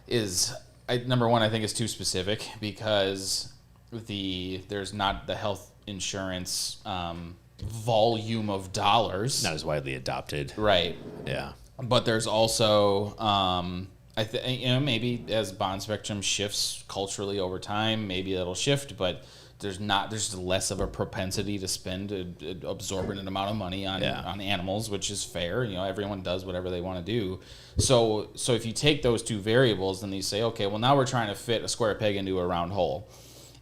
blah. Number one, I think is too specific, because there's not the health insurance volume of dollars, not as widely adopted, right? Yeah. But there's also maybe as bond spectrum shifts culturally over time, maybe that'll shift, but there's less of a propensity to spend an absorbent amount of money on animals, which is fair. Everyone does whatever they want to do. So if you take those two variables, then you say, okay, well, now we're trying to fit a square peg into a round hole.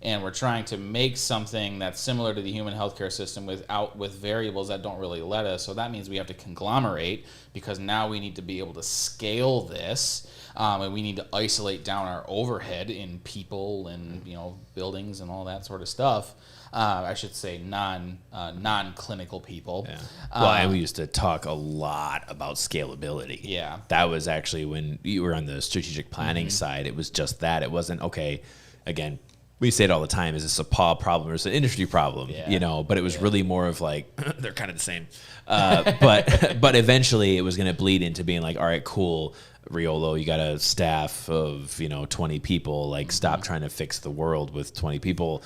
And we're trying to make something that's similar to the human healthcare system with variables that don't really let us. So that means we have to conglomerate, because now we need to be able to scale this, and we need to isolate down our overhead in people and buildings and all that sort of stuff. I should say non-clinical people. Yeah. Well, and we used to talk a lot about scalability. Yeah. That was actually when you were on the strategic planning side. It was just that. It wasn't, okay, again, we say it all the time, is this a PAW problem or is it an industry problem? But it was really more of like, they're kind of the same. But eventually it was going to bleed into being like, all right, cool, Riolo, you got a staff of, 20 people, like stop trying to fix the world with 20 people.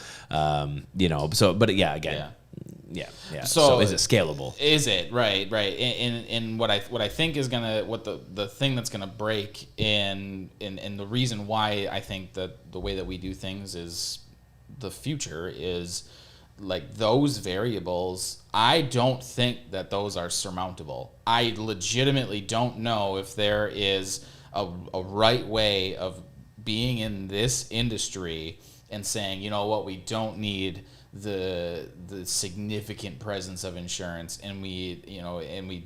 Yeah. So is it scalable? Is it right? And what I think is the thing that's gonna break and the reason why I think that the way that we do things is the future is like those variables. I don't think that those are surmountable. I legitimately don't know if there is a right way of being in this industry and saying, you know what, we don't need the significant presence of insurance, and we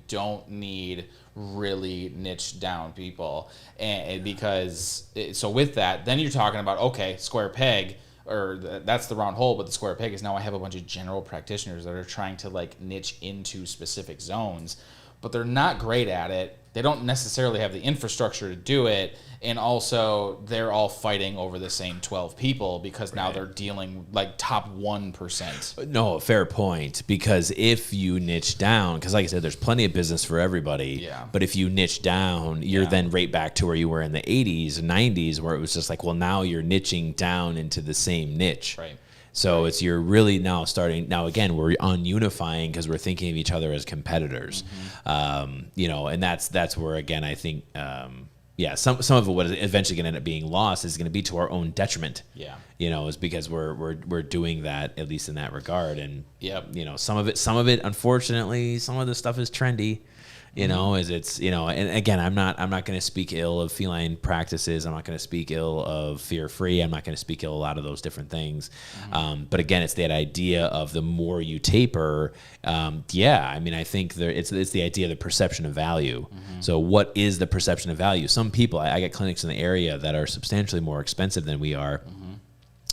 don't need really niche down people, and because so with that, then you're talking about, okay, square peg, or that's the round hole, but the square peg is now I have a bunch of general practitioners that are trying to like niche into specific zones, but they're not great at it. They don't necessarily have the infrastructure to do it, and also they're all fighting over the same 12 people because now they're dealing like top 1%. No, fair point, because if you niche down, because like I said, there's plenty of business for everybody, but if you niche down, you're then right back to where you were in the 80s and 90s, where it was just like, well, now you're niching down into the same niche. Right. So it's you're really now starting now again we're unifying because we're thinking of each other as competitors, you know, and that's where again I think some of it what is eventually going to end up being lost is going to be to our own detriment. Yeah, you know, is because we're doing that at least in that regard, and you know some of it unfortunately some of the stuff is trendy. You know, is it's, you know, and again, I'm not going to speak ill of feline practices. I'm not going to speak ill of fear free. I'm not going to speak ill of a lot of those different things. But again, it's that idea of the more you taper. I mean, I think it's the idea of the perception of value. So what is the perception of value? Some people, I get clinics in the area that are substantially more expensive than we are.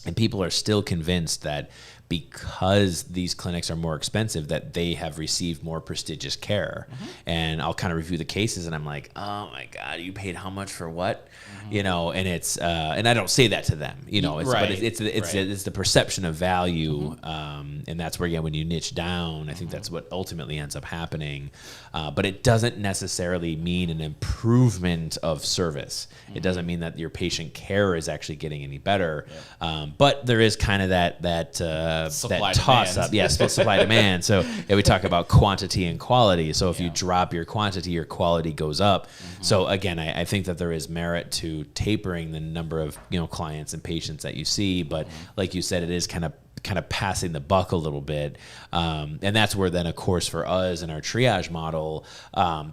And people are still convinced that because these clinics are more expensive that they have received more prestigious care. And I'll kind of review the cases and I'm like, oh my God, you paid how much for what? You know, and it's, and I don't say that to them, you know, but it's the perception of value. And that's where, again, when you niche down, I think that's what ultimately ends up happening. But it doesn't necessarily mean an improvement of service. It doesn't mean that your patient care is actually getting any better. But there is kind of that toss up. Yeah, supply demand. So we talk about quantity and quality. So if you drop your quantity, your quality goes up. So again, I think that there is merit to tapering the number of, you know, clients and patients that you see. But like you said, it is kind of passing the buck a little bit. And that's where then, of course, for us in our triage model,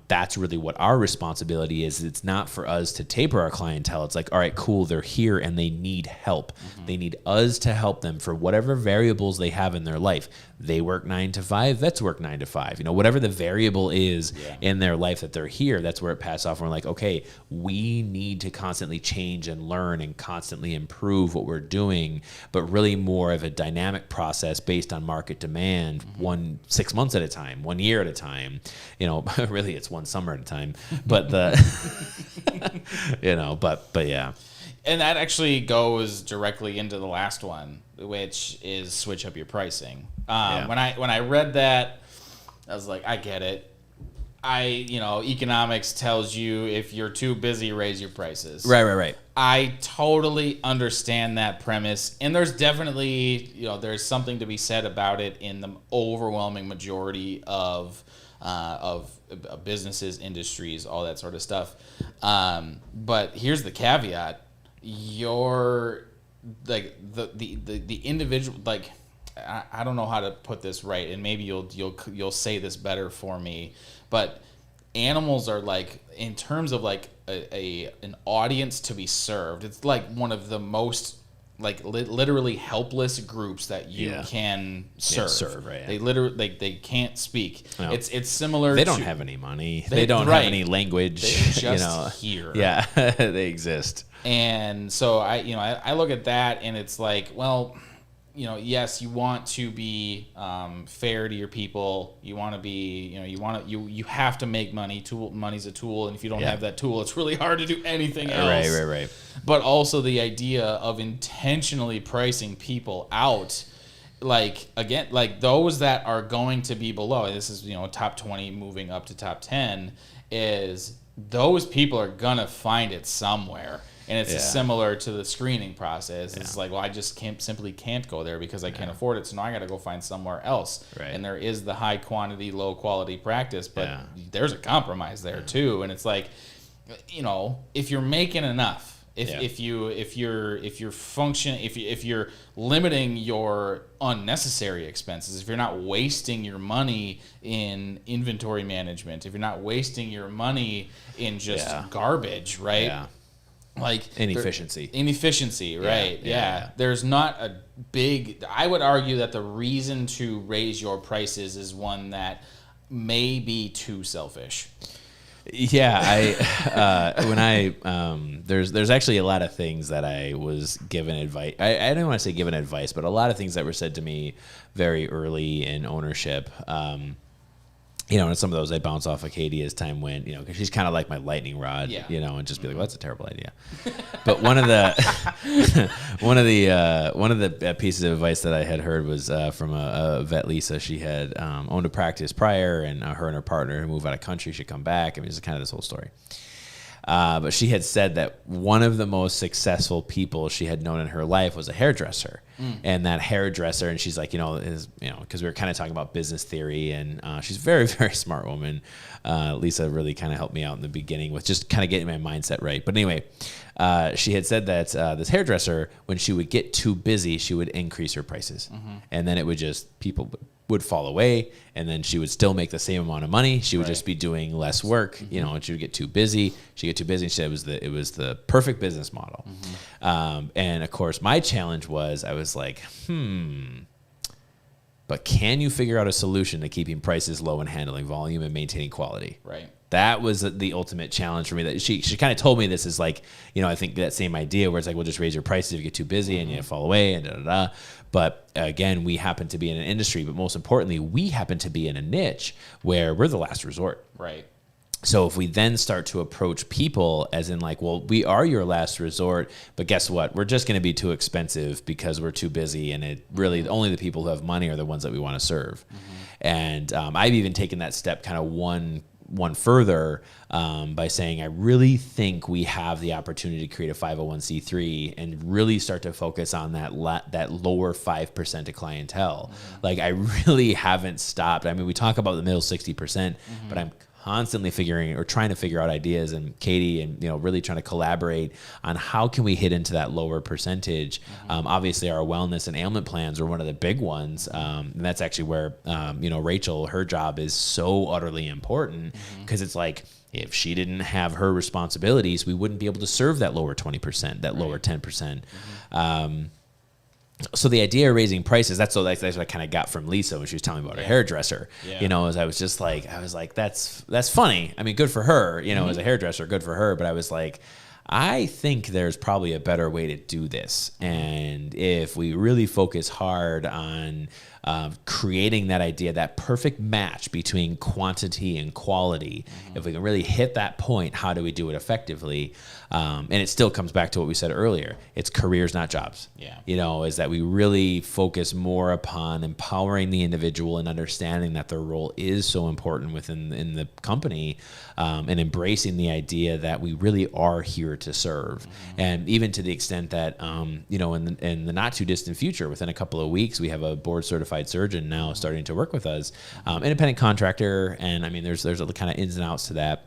that's really what our responsibility is. It's not for us to taper our clientele. It's like, all right, cool, they're here and they need help. They need us to help them for whatever variables they have in their life. They work 9 to 5, vets work 9 to 5. You know, whatever the variable is in their life that they're here, that's where it passes off. We're like, okay, we need to constantly change and learn and constantly improve what we're doing, but really more of a dynamic process based on market demand, 6 months at a time, 1 year at a time. You know, really it's one summer at a time, but you know, but yeah. And that actually goes directly into the last one, which is switch up your pricing. When I read that, I was like, I get it. Economics tells you if you're too busy, raise your prices. Right. I totally understand that premise, and there's definitely, there's something to be said about it in the overwhelming majority of businesses, industries, all that sort of stuff. But here's the caveat: the individual, like, I don't know how to put this right, and maybe you'll say this better for me, but animals are, like, in terms of like an audience to be served, it's like one of the most, like, literally helpless groups that you can serve. Right? They literally they can't speak. No. It's similar. They don't have any money. They don't have any language. They just here. Yeah, they exist. And so I look at that and it's like, well, yes, you want to be fair to your people. You want to be, you have to make money. Money's a tool, and if you don't have that tool, it's really hard to do anything else. Right. But also the idea of intentionally pricing people out, like, again, like those that are going to be below. This is top 20 moving up to top 10. Is those people are gonna find it somewhere. And it's similar to the screening process. It's like, well, I just simply can't go there because I can't afford it. So now I got to go find somewhere else. Right. And there is the high quantity, low quality practice, but there's a compromise there too. And it's like, if you're making enough, if you're limiting your unnecessary expenses, if you're not wasting your money in inventory management, if you're not wasting your money in just garbage, right? Yeah. Like inefficiency, right? Yeah. There's not a big. I would argue that the reason to raise your prices is one that may be too selfish. Yeah, there's actually a lot of things that I was given advice. I don't want to say given advice, but a lot of things that were said to me very early in ownership. And some of those I bounce off of Katie as time went, because she's kind of like my lightning rod, and just be like, well, that's a terrible idea. But one of the pieces of advice that I had heard was from a vet, Lisa. She had owned a practice prior, and her and her partner who moved out of country should come back. I mean, it's kind of this whole story. But she had said that one of the most successful people she had known in her life was a hairdresser. And that hairdresser, and she's like, because we were kind of talking about business theory, and she's a very, very smart woman. Lisa really kind of helped me out in the beginning with just kind of getting my mindset right. But anyway, she had said that this hairdresser, when she would get too busy, she would increase her prices. And then it would just, people would fall away, and then she would still make the same amount of money. She would just be doing less work, and she would get too busy. She'd get too busy, and she said it was the perfect business model. And of course, my challenge was, I was like, but can you figure out a solution to keeping prices low and handling volume and maintaining quality? Right. That was the ultimate challenge for me. That she kind of told me this is like, I think that same idea where it's like, we'll just raise your prices if you get too busy and you fall away and da-da-da. But again, we happen to be in an industry, but most importantly, we happen to be in a niche where we're the last resort. Right. So if we then start to approach people as in like, well, we are your last resort, but guess what? We're just going to be too expensive because we're too busy, and it really only the people who have money are the ones that we want to serve. And I've even taken that step kind of one further by saying I really think we have the opportunity to create a 501c3 and really start to focus on that lower 5% of clientele. Like, I really haven't stopped. I mean, we talk about the middle 60%, but I'm constantly trying to figure out ideas, and Katie and really trying to collaborate on how can we hit into that lower percentage. Obviously our wellness and ailment plans are one of the big ones, and that's actually where Rachel, her job is so utterly important, because it's like, if she didn't have her responsibilities, we wouldn't be able to serve that lower 20%, that lower 10%. So the idea of raising prices, that's what I kind of got from Lisa when she was telling me about her hairdresser. As I was like, that's funny. I mean, good for her, as a hairdresser, good for her. But I was like, I think there's probably a better way to do this. And if we really focus hard on creating that idea, that perfect match between quantity and quality, if we can really hit that point, how do we do it effectively? And it still comes back to what we said earlier. It's careers, not jobs. Is that we really focus more upon empowering the individual and understanding that their role is so important in the company, and embracing the idea that we really are here to serve. And even to the extent that, in the not too distant future, within a couple of weeks, we have a board certified surgeon now starting to work with us, independent contractor. And I mean, there's a kind of ins and outs to that.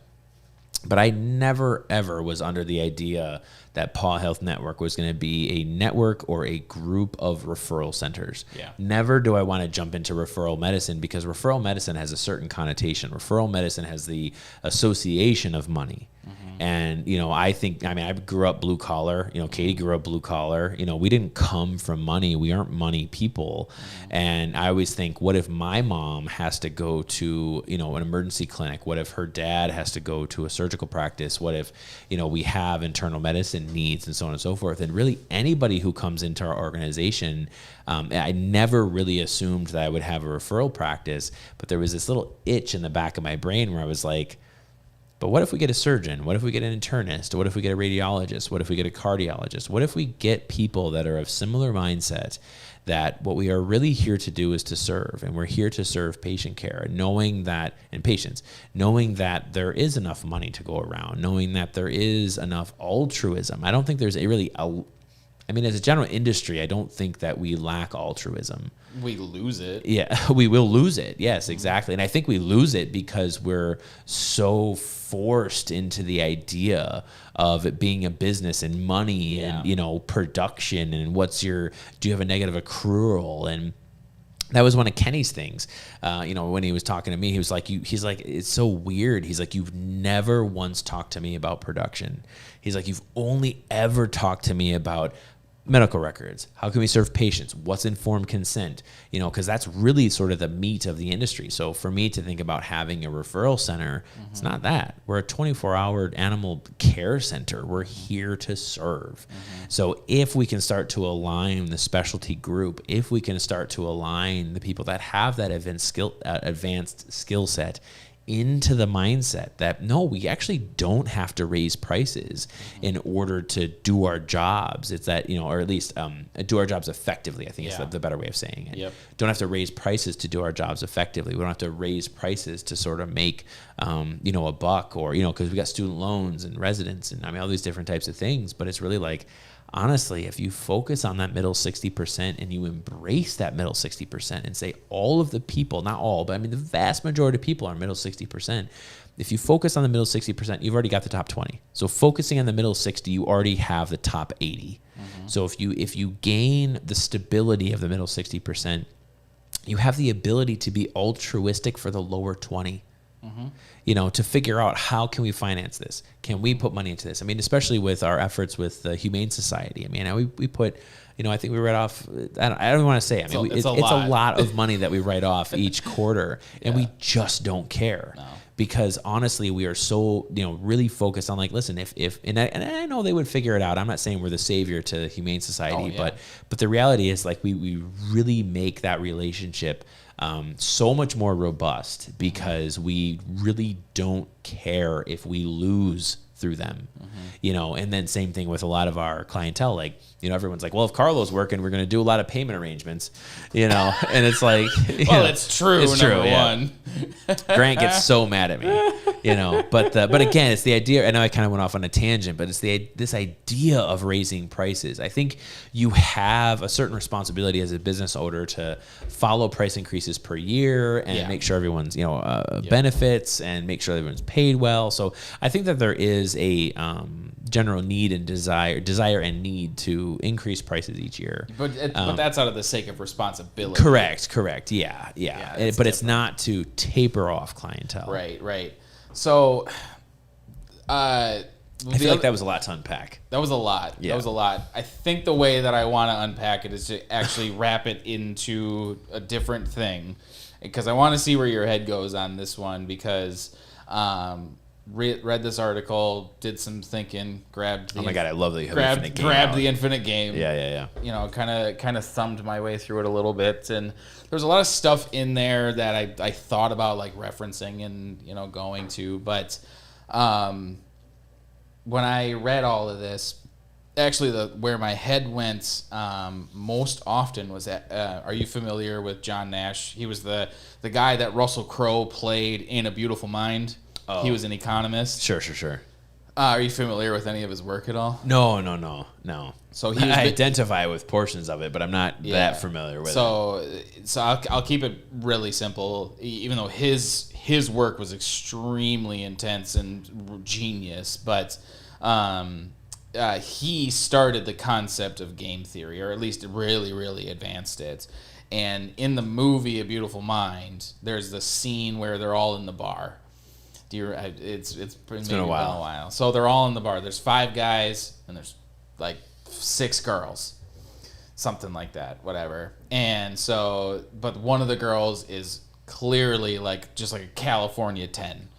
But I never, ever was under the idea that PAW Health Network was going to be a network or a group of referral centers. Never do I want to jump into referral medicine, because referral medicine has a certain connotation. Referral medicine has the association of money. And, I grew up blue collar, Katie grew up blue collar, we didn't come from money. We aren't money people. And I always think, what if my mom has to go to, an emergency clinic? What if her dad has to go to a surgical practice? What if, we have internal medicine needs and so on and so forth? And really anybody who comes into our organization, I never really assumed that I would have a referral practice, but there was this little itch in the back of my brain where I was like, but what if we get a surgeon? What if we get an internist? What if we get a radiologist? What if we get a cardiologist? What if we get people that are of similar mindset, that what we are really here to do is to serve, and we're here to serve patient care, knowing that there is enough money to go around, knowing that there is enough altruism. I don't think there's as a general industry, I don't think that we lack altruism. We lose it. Yeah, we will lose it. Yes, exactly. And I think we lose it because we're so forced into the idea of it being a business and money and, production, and do you have a negative accrual? And that was one of Kenny's things. When he was talking to me, he's like, it's so weird. He's like, you've never once talked to me about production. He's like, you've only ever talked to me about medical records. How can we serve patients? What's informed consent? Because that's really sort of the meat of the industry. So for me to think about having a referral center, it's not that. We're a 24-hour animal care center. We're here to serve. So if we can start to align the specialty group, if we can start to align the people that have that advanced skill set into the mindset that no, we actually don't have to raise prices in order to do our jobs. It's that, or at least do our jobs effectively, I think is the better way of saying it. Yep. Don't have to raise prices to do our jobs effectively. We don't have to raise prices to sort of make, a buck or, because we got student loans and residents and all these different types of things. But it's really like, honestly, if you focus on that middle 60% and you embrace that middle 60% and say all of the people, not all, but the vast majority of people are middle 60%. If you focus on the middle 60%, you've already got the top 20. So focusing on the middle 60, you already have the top 80. So if you gain the stability of the middle 60%, you have the ability to be altruistic for the lower 20. To figure out how can we finance this? Can we put money into this? Especially with our efforts with the Humane Society. We put, I think we write off, I don't even want to say, it's a lot of money that we write off each quarter, and we just don't care. No. Because honestly, we are so, really focused on listen, and I know they would figure it out. I'm not saying we're the savior to the Humane Society, but the reality is we really make that relationship so much more robust because we really don't care if we lose through them, and then same thing with a lot of our clientele. Everyone's like, well, if Carlo's working, we're going to do a lot of payment arrangements, and it's like, well, it's true. It's true. Number one. Grant gets so mad at me, but again, it's the idea. I know I kind of went off on a tangent, but it's this idea of raising prices. I think you have a certain responsibility as a business owner to follow price increases per year and make sure everyone's, benefits and make sure everyone's paid well. So I think that there is a general need and desire and need to increase prices each year. But that's out of the sake of responsibility. Correct. Yeah. But it's not to taper off clientele. Right. So, I feel like that was a lot to unpack. That was a lot. Yeah. That was a lot. I think the way that I want to unpack it is to actually wrap it into a different thing, because I want to see where your head goes on this one, because read this article, did some thinking, grabbed the oh my god, I love the infinite game. Grabbed the infinite game. Yeah. Kind of thumbed my way through it a little bit, and there's a lot of stuff in there that I thought about referencing and going to, but when I read all of this, actually where my head went most often was at are you familiar with John Nash? He was the guy that Russell Crowe played in A Beautiful Mind. Oh. He was an economist. Sure. Are you familiar with any of his work at all? No. So I identify with portions of it, but I'm not that familiar with it. So I'll keep it really simple, even though his work was extremely intense and genius. But he started the concept of game theory, or at least really, really advanced it. And in the movie A Beautiful Mind, there's the scene where they're all in the bar. It's been a while. So they're all in the bar. There's 5 guys and there's 6 girls, something like that, whatever. And so, but one of the girls is clearly just like a California 10.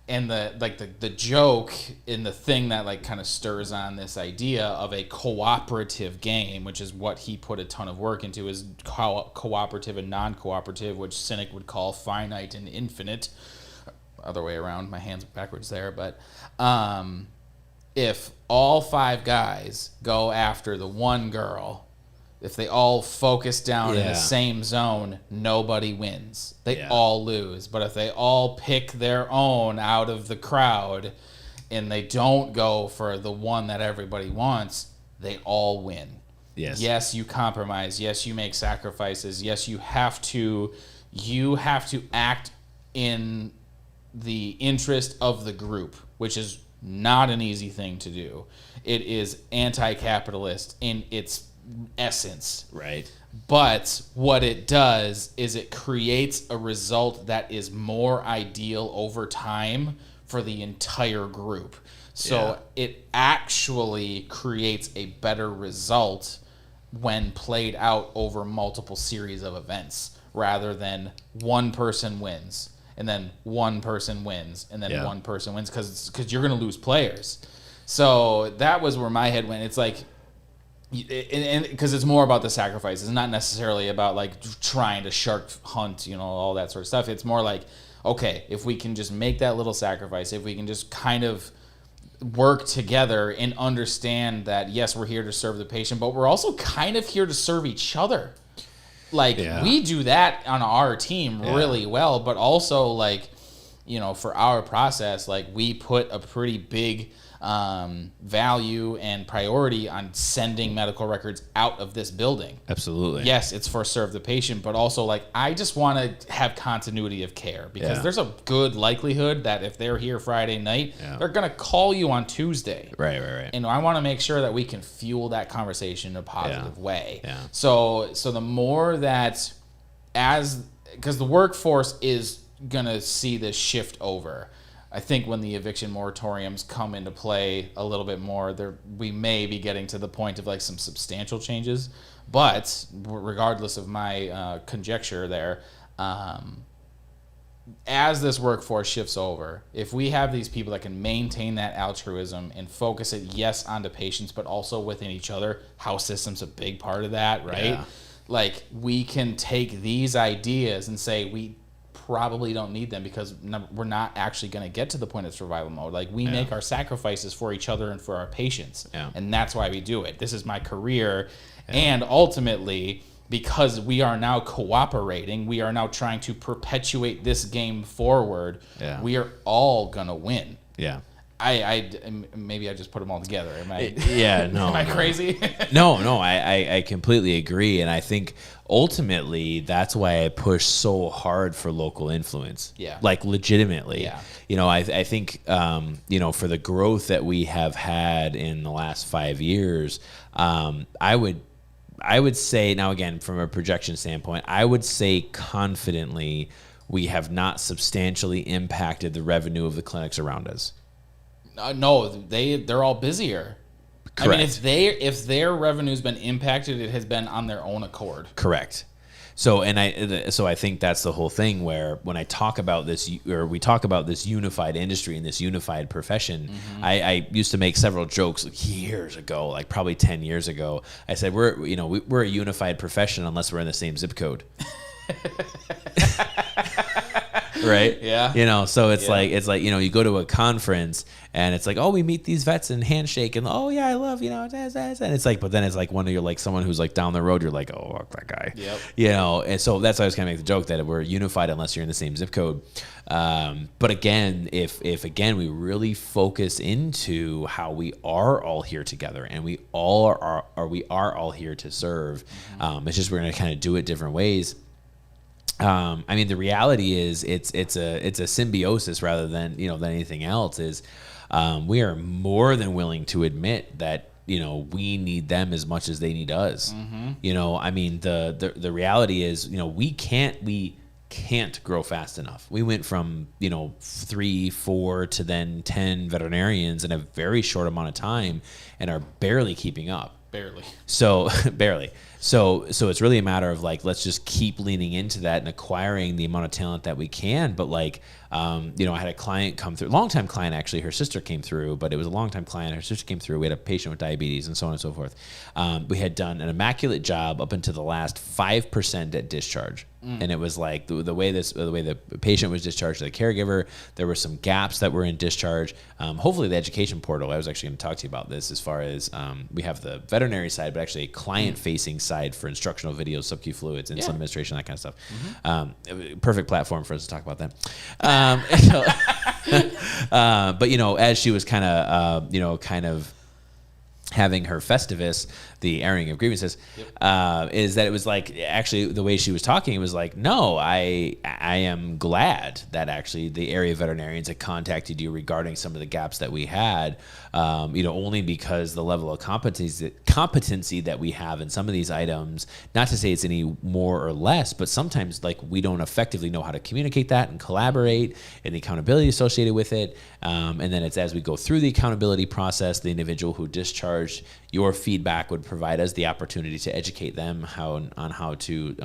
And the joke in the thing that kind of stirs on this idea of a cooperative game, which is what he put a ton of work into, is cooperative and non-cooperative, which Cynic would call finite and infinite. Other way around, my hands backwards there, but if all 5 guys go after the one girl, if they all focus down in the same zone, nobody wins. They all lose. But if they all pick their own out of the crowd and they don't go for the one that everybody wants, they all win. Yes, you compromise. Yes, you make sacrifices. Yes, you have to act in the interest of the group, which is not an easy thing to do. It is anti-capitalist in its essence. Right. But what it does is it creates a result that is more ideal over time for the entire group. So it actually creates a better result when played out over multiple series of events, rather than one person wins and then one person wins, and then one person wins, because you're going to lose players. So that was where my head went. It's and because it's more about the sacrifice. It's not necessarily about trying to shark hunt, all that sort of stuff. It's more okay, if we can just make that little sacrifice, if we can just kind of work together and understand that, yes, we're here to serve the patient, but we're also kind of here to serve each other. Like, we do that on our team really well, but also, like, you know, for our process, like, we put a pretty big value and priority on sending medical records out of this building. Absolutely. Yes, it's for serve the patient, but also, like, I just want to have continuity of care, because there's a good likelihood that if they're here Friday night, they're going to call you on Tuesday. Right. And I want to make sure that we can fuel that conversation in a positive way. Yeah. So the more that, because the workforce is going to see this shift over. I think when the eviction moratoriums come into play a little bit more, we may be getting to the point of, like, some substantial changes. But regardless of my conjecture there, as this workforce shifts over, if we have these people that can maintain that altruism and focus it, yes, onto patients, but also within each other, health system's a big part of that, right? Yeah. Like, we can take these ideas and say, we probably don't need them because we're not actually going to get to the point of survival mode. Like, we make our sacrifices for each other and for our patients. Yeah. And that's why we do it. This is my career. And ultimately, because we are now cooperating, we are now trying to perpetuate this game forward. Yeah. We are all going to win. Yeah. I maybe I just put them all together. Am I crazy? No, I completely agree. And I think ultimately that's why I push so hard for local influence. Yeah. Like, legitimately. Yeah. You know, I think, you know, for the growth that we have had in the last 5 years, I would say, now again, from a projection standpoint, I would say confidently we have not substantially impacted the revenue of the clinics around us. No, they're all busier. Correct. I mean, if their revenue's been impacted, it has been on their own accord. Correct. So I think that's the whole thing, where when I talk about this, or we talk about this unified industry and this unified profession, I used to make several jokes years ago, like probably 10 years ago. I said, we're a unified profession unless we're in the same zip code. Right? Yeah. You know, so it's like, you know, you go to a conference and it's like, oh, we meet these vets and handshake, and oh yeah, I love, you know, and it's like, but then it's like when you're like someone who's like down the road, you're like, oh, fuck that guy. Yep. You know, and so that's why I was kind of make the joke that we're unified unless you're in the same zip code. But again, if we really focus into how we are all here together and we are all here to serve, it's just we're going to kind of do it different ways. I mean, the reality is it's a symbiosis rather than anything else. Is we are more than willing to admit that we need them as much as they need us. I mean, the reality is we can't grow fast enough. We went from 3, 4 to then 10 veterinarians in a very short amount of time and are barely keeping up. Barely. So it's really a matter of like, let's just keep leaning into that and acquiring the amount of talent that we can. But like, I had a client come through, long-time client, actually, her sister came through, but it was a long-time client. Her sister came through. We had a patient with diabetes and so on and so forth. We had done an immaculate job up until the last 5% at discharge. And it was like the way the patient was discharged to the caregiver, there were some gaps that were in discharge. Hopefully the education portal, I was actually going to talk to you about this as far as we have the veterinary side, but actually a client-facing side for instructional videos, sub-Q fluids, insulin administration, that kind of stuff. Perfect platform for us to talk about that. But as she was kind of having her Festivus, the airing of grievances, is that it was like, actually the way she was talking, it was like, no, I am glad that actually the area veterinarians had contacted you regarding some of the gaps that we had, only because the level of competency that we have in some of these items, not to say it's any more or less, but sometimes like we don't effectively know how to communicate that and collaborate and the accountability associated with it. And then it's as we go through the accountability process, the individual who discharged, your feedback would provide us the opportunity to educate them on how to,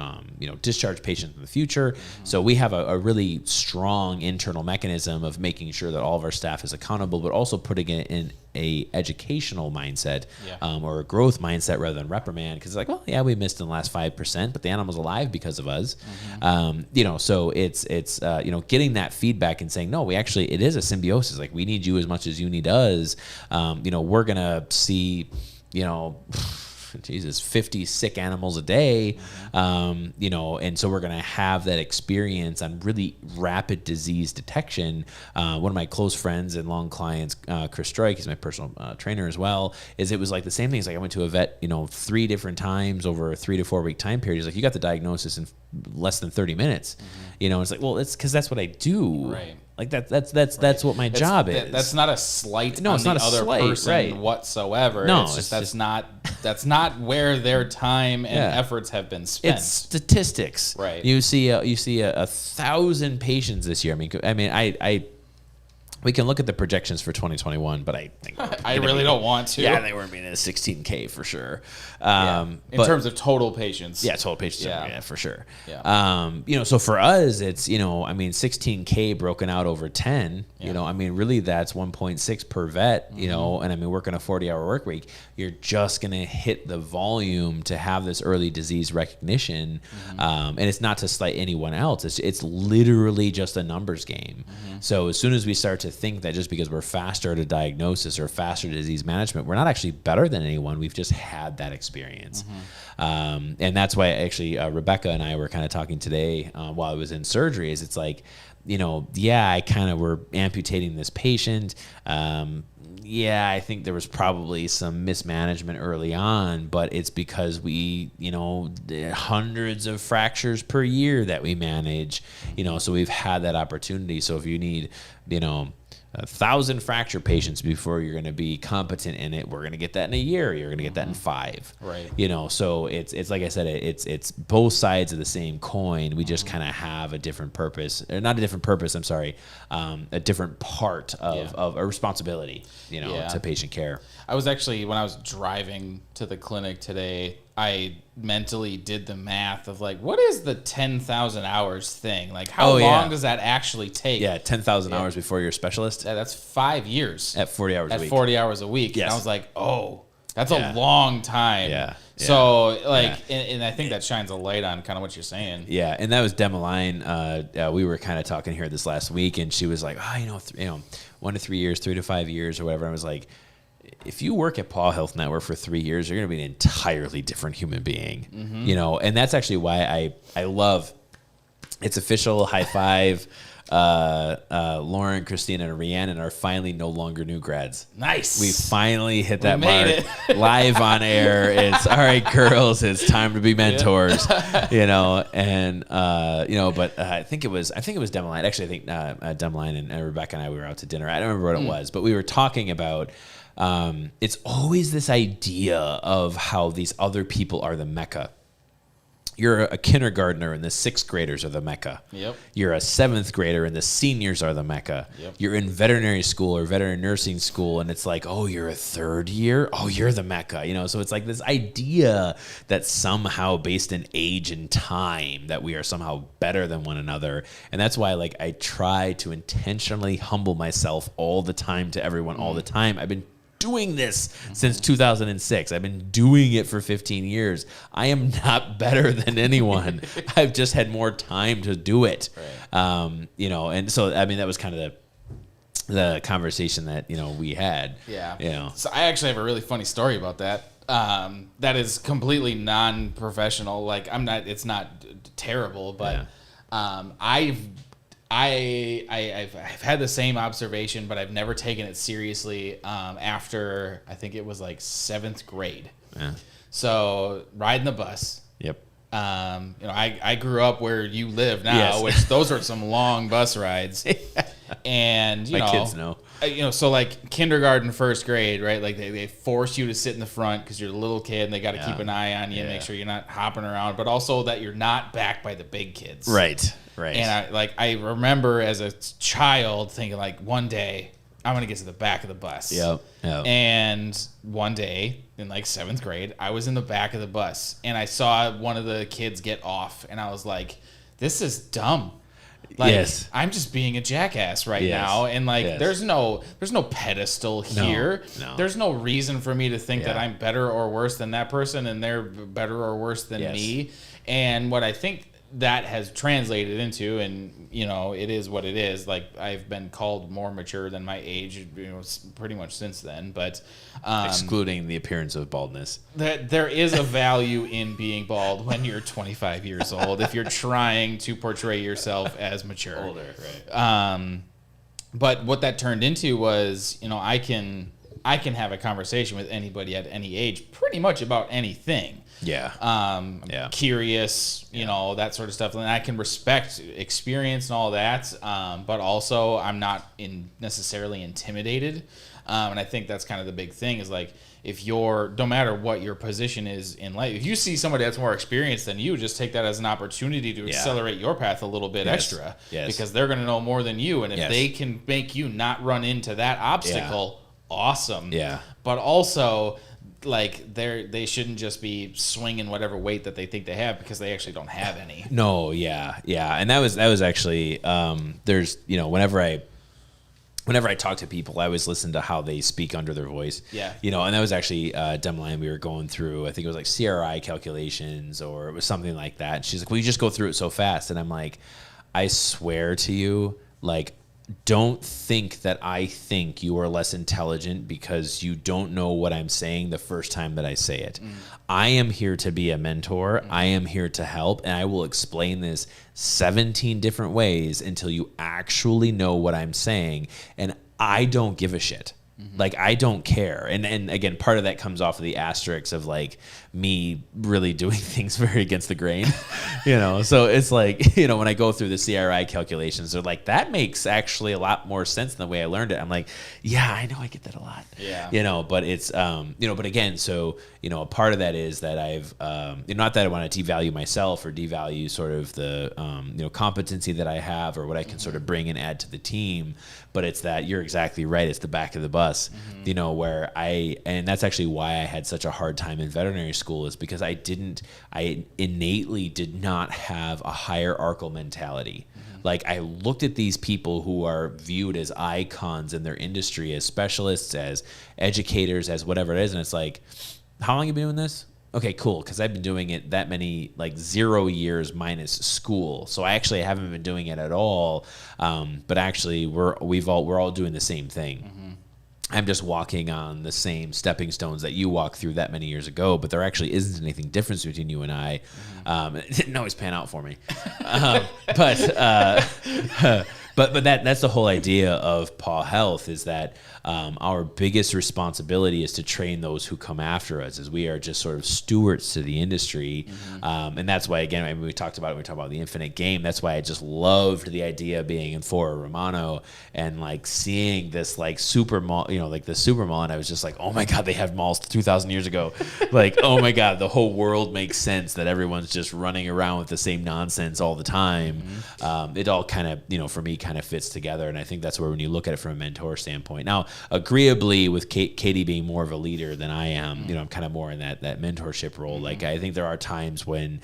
discharge patients in the future. So we have a really strong internal mechanism of making sure that all of our staff is accountable, but also putting it in a educational mindset or a growth mindset rather than reprimand, because it's like, well, yeah, we missed in the last 5%, but the animal's alive because of us. So it's getting that feedback and saying, no, it is a symbiosis. Like, we need you as much as you need us. We're gonna see 50 sick animals a day, and so we're going to have that experience on really rapid disease detection. One of my close friends and long clients, Chris Stroik, he's my personal trainer as well, it was like the same thing. It's like, I went to a vet, 3 different times over a 3 to 4 week time period. He's like, you got the diagnosis in less than 30 minutes. It's like, well, it's because that's what I do. Right. Like that's what my job is. That's not a slight No, on it's the not a other slight, person right. whatsoever. No, it's just that's not where their time and efforts have been spent. It's statistics. Right. You see 1,000 patients this year. I we can look at the projections for 2021, but I think I really don't want to. Yeah, they were being at 16K for sure. In terms of total patients. Yeah, total patients. Yeah, for sure. Yeah. So for us, it's 16K broken out over 10. Yeah. Really that's 1.6 per vet. And working a 40-hour work week, you're just gonna hit the volume to have this early disease recognition. And it's not to slight anyone else. It's literally just a numbers game. So as soon as we start to think that just because we're faster at a diagnosis or faster disease management, we're not actually better than anyone. We've just had that experience. And that's why actually Rebecca and I were kind of talking today while I was in surgery, it's like, I kind of were amputating this patient. I think there was probably some mismanagement early on, but it's because we, hundreds of fractures per year that we manage, so we've had that opportunity. So if you need, 1,000 fracture patients before you're going to be competent in it, we're going to get that in a year. You're going to get that in 5. Right. So it's like I said, it's both sides of the same coin. We just kind of have a different purpose, or not a different purpose. I'm sorry, a different part of a responsibility, to patient care. I was actually, when I was driving to the clinic today, I mentally did the math of like, what is the 10,000 hours thing? Like, how long does that actually take? 10,000 hours before you're a specialist. That's 5 years. At 40 hours a week. 40 hours a week. Yes. And I was like, oh, that's a long time. Yeah. So, and I think that shines a light on kind of what you're saying. Yeah, and that was Demaline. We were kind of talking here this last week, and she was like, 1 to 3 years, 3 to 5 years, or whatever. I was like, if you work at PAW Health Network for 3 years, you're going to be an entirely different human being, and that's actually why I love, it's official, high five. Lauren, Christina, and Rhiannon are finally no longer new grads. Nice. We finally hit that mark live on air. It's all right, girls. It's time to be mentors. But I think it was Demaline. Actually, I think Demaline and Rebecca and I, we were out to dinner. I don't remember what it was, but we were talking about. It's always this idea of how these other people are the Mecca. You're a kindergartner and the 6th graders are the Mecca. Yep. You're a 7th grader and the seniors are the Mecca. Yep. You're in veterinary school or veterinary nursing school and it's like, oh, you're a 3rd year? Oh, you're the Mecca. So it's like this idea that somehow based in age and time that we are somehow better than one another. And that's why I try to intentionally humble myself all the time to everyone all the time. I've been doing this since 2006. I've been doing it for 15 years. I am not better than anyone. I've just had more time to do it. Right. And so, that was kind of the conversation that, we had. Yeah. So I actually have a really funny story about that. That is completely non-professional. It's not terrible, but I've had the same observation, but I've never taken it seriously after, I think it was 7th grade. Yeah. So riding the bus. Yep. I grew up where you live now, which those are some long bus rides. And, my kids know. So kindergarten, 1st grade, right? They force you to sit in the front because you're a little kid and they got to keep an eye on you and make sure you're not hopping around, but also that you're not back by the big kids. Right. Right. And I remember as a child thinking one day I'm going to get to the back of the bus. Yep. And one day in like 7th grade, I was in the back of the bus and I saw one of the kids get off and I was like, this is dumb. Like, yes. I'm just being a jackass right Yes. now. And like, Yes. there's no pedestal here. No. There's no reason for me to think that Yeah. I'm better or worse than that person and they're better or worse than Yes. me. And what I think that has translated into, and you know, it is what it is. Like, I've been called more mature than my age, you know, pretty much since then. But Excluding the appearance of baldness. there is a value in being bald when you're 25 years old if you're trying to portray yourself as mature. Older, right. But what that turned into was, you know, I can have a conversation with anybody at any age, pretty much about anything. Yeah. I'm Yeah. curious, you know, that sort of stuff. And I can respect experience and all that, but also I'm not necessarily intimidated. And I think that's kind of the big thing is like, if you're, no matter what your position is in life, if you see somebody that's more experienced than you, just take that as an opportunity to accelerate your path a little bit extra. Yes. Because they're going to know more than you. And if they can make you not run into that obstacle, awesome. Yeah. But also, like, they shouldn't just be swinging whatever weight that they think they have because they actually don't have any. No, yeah, and that was actually there's, you know, whenever I talk to people, I always listen to how they speak under their voice. Yeah. You know, and that was actually a demo line we were going through. I think it was like CRI calculations or it was something like that. And she's like, well, you just go through it so fast. And I'm like, I swear to you, like, don't think that I think you are less intelligent because you don't know what I'm saying the first time that I say it. I am here to be a mentor. I am here to help, and I will explain this 17 different ways until you actually know what I'm saying, and I don't give a shit. Like, I don't care. And again, part of that comes off of the asterisks of like me really doing things very against the grain, you know? So it's like, you know, when I go through the CRI calculations, they're like, that makes actually a lot more sense than the way I learned it. I'm like, yeah, I know I get that a lot, you know, but it's, you know, but again, so, you know, a part of that is that I've, not that I want to devalue myself or devalue sort of the, you know, competency that I have or what I can sort of bring and add to the team, but it's that you're exactly right. It's the back of the bus, you know, where and that's actually why I had such a hard time in veterinary school is because I innately did not have a hierarchical mentality. Like, I looked at these people who are viewed as icons in their industry, as specialists, as educators, as whatever it is. And it's like, how long have you been doing this? Okay, cool. Because I've been doing it that many, like 0 years minus school. So I actually haven't been doing it at all. But actually, we're all doing the same thing. I'm just walking on the same stepping stones that you walked through that many years ago, but there actually isn't anything different between you and I. It didn't always pan out for me. But that's the whole idea of PAW Health is that our biggest responsibility is to train those who come after us, as we are just sort of stewards to the industry. And that's why, again, I mean, we talked about the infinite game. That's why I just loved the idea of being in Fora Romano and like seeing this like super mall, you know, like the super mall. And I was just like, oh my God, they had malls 2,000 years ago. Like, oh my God, the whole world makes sense that everyone's just running around with the same nonsense all the time. It all kind of, you know, for me kind of fits together. And I think that's where when you look at it from a mentor standpoint. Now, agreeably with Katie being more of a leader than I am, you know, I'm kind of more in that mentorship role. Like, I think there are times when,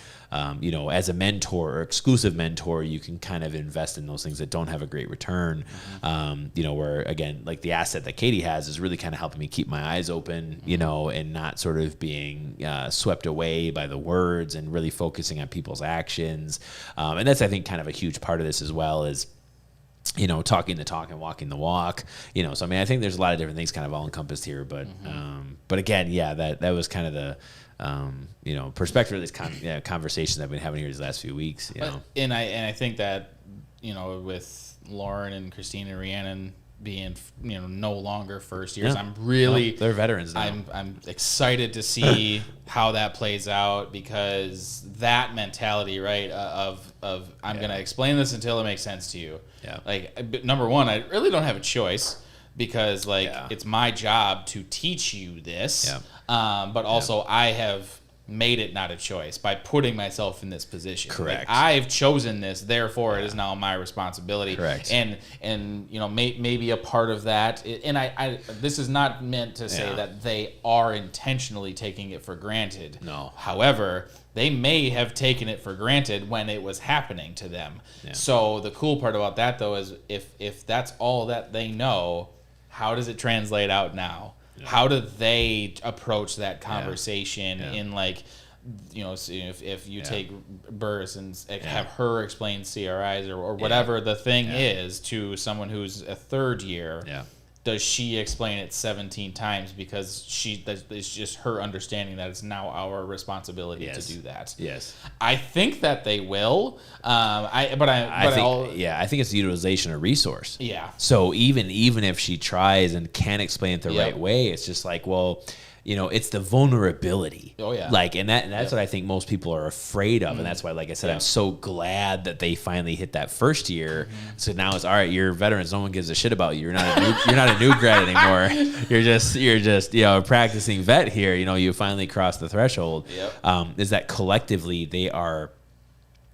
you know, as a mentor or exclusive mentor, you can kind of invest in those things that don't have a great return. You know, where again, like the asset that Katie has is really kind of helping me keep my eyes open, you know, and not sort of being swept away by the words and really focusing on people's actions. And that's, I think, kind of a huge part of this as well is, you know, talking the talk and walking the walk, you know. So, I mean, I think there's a lot of different things kind of all encompassed here, but again, yeah, that was kind of the, you know, perspective of this conversations I've been having here these last few weeks, you know. And I think that, you know, with Lauren and Christine and Rhiannon being, you know, no longer first years, I'm really, they're veterans now. I'm excited to see how that plays out, because that mentality, right, of I'm going to explain this until it makes sense to you. Yeah. Like, number one, I really don't have a choice, because it's my job to teach you this. Yeah. But also I have made it not a choice by putting myself in this position. Correct. Like, I've chosen this, therefore it is now my responsibility. Correct. And you know, maybe a part of that, and I this is not meant to say that they are intentionally taking it for granted. No. However, they may have taken it for granted when it was happening to them. Yeah. So the cool part about that, though, is if that's all that they know, how does it translate out now? Yeah. How do they approach that conversation in, like, you know, if you take Burris and have her explain CRIs or whatever the thing is to someone who's a third year, does she explain it 17 times because it's just her understanding that it's now our responsibility to do that? Yes. I think that they will. I think it's the utilization of resource. Yeah. So even if she tries and can't explain it the right way, it's just like, well, you know, it's the vulnerability. Oh, yeah. Like, and that's what I think most people are afraid of. And that's why, like I said, I'm so glad that they finally hit that first year. So now it's, all right, you're veterans. No one gives a shit about you. You're not a new grad anymore. You're just, you know, practicing vet here. You know, you finally crossed the threshold. Yep. Is that collectively they are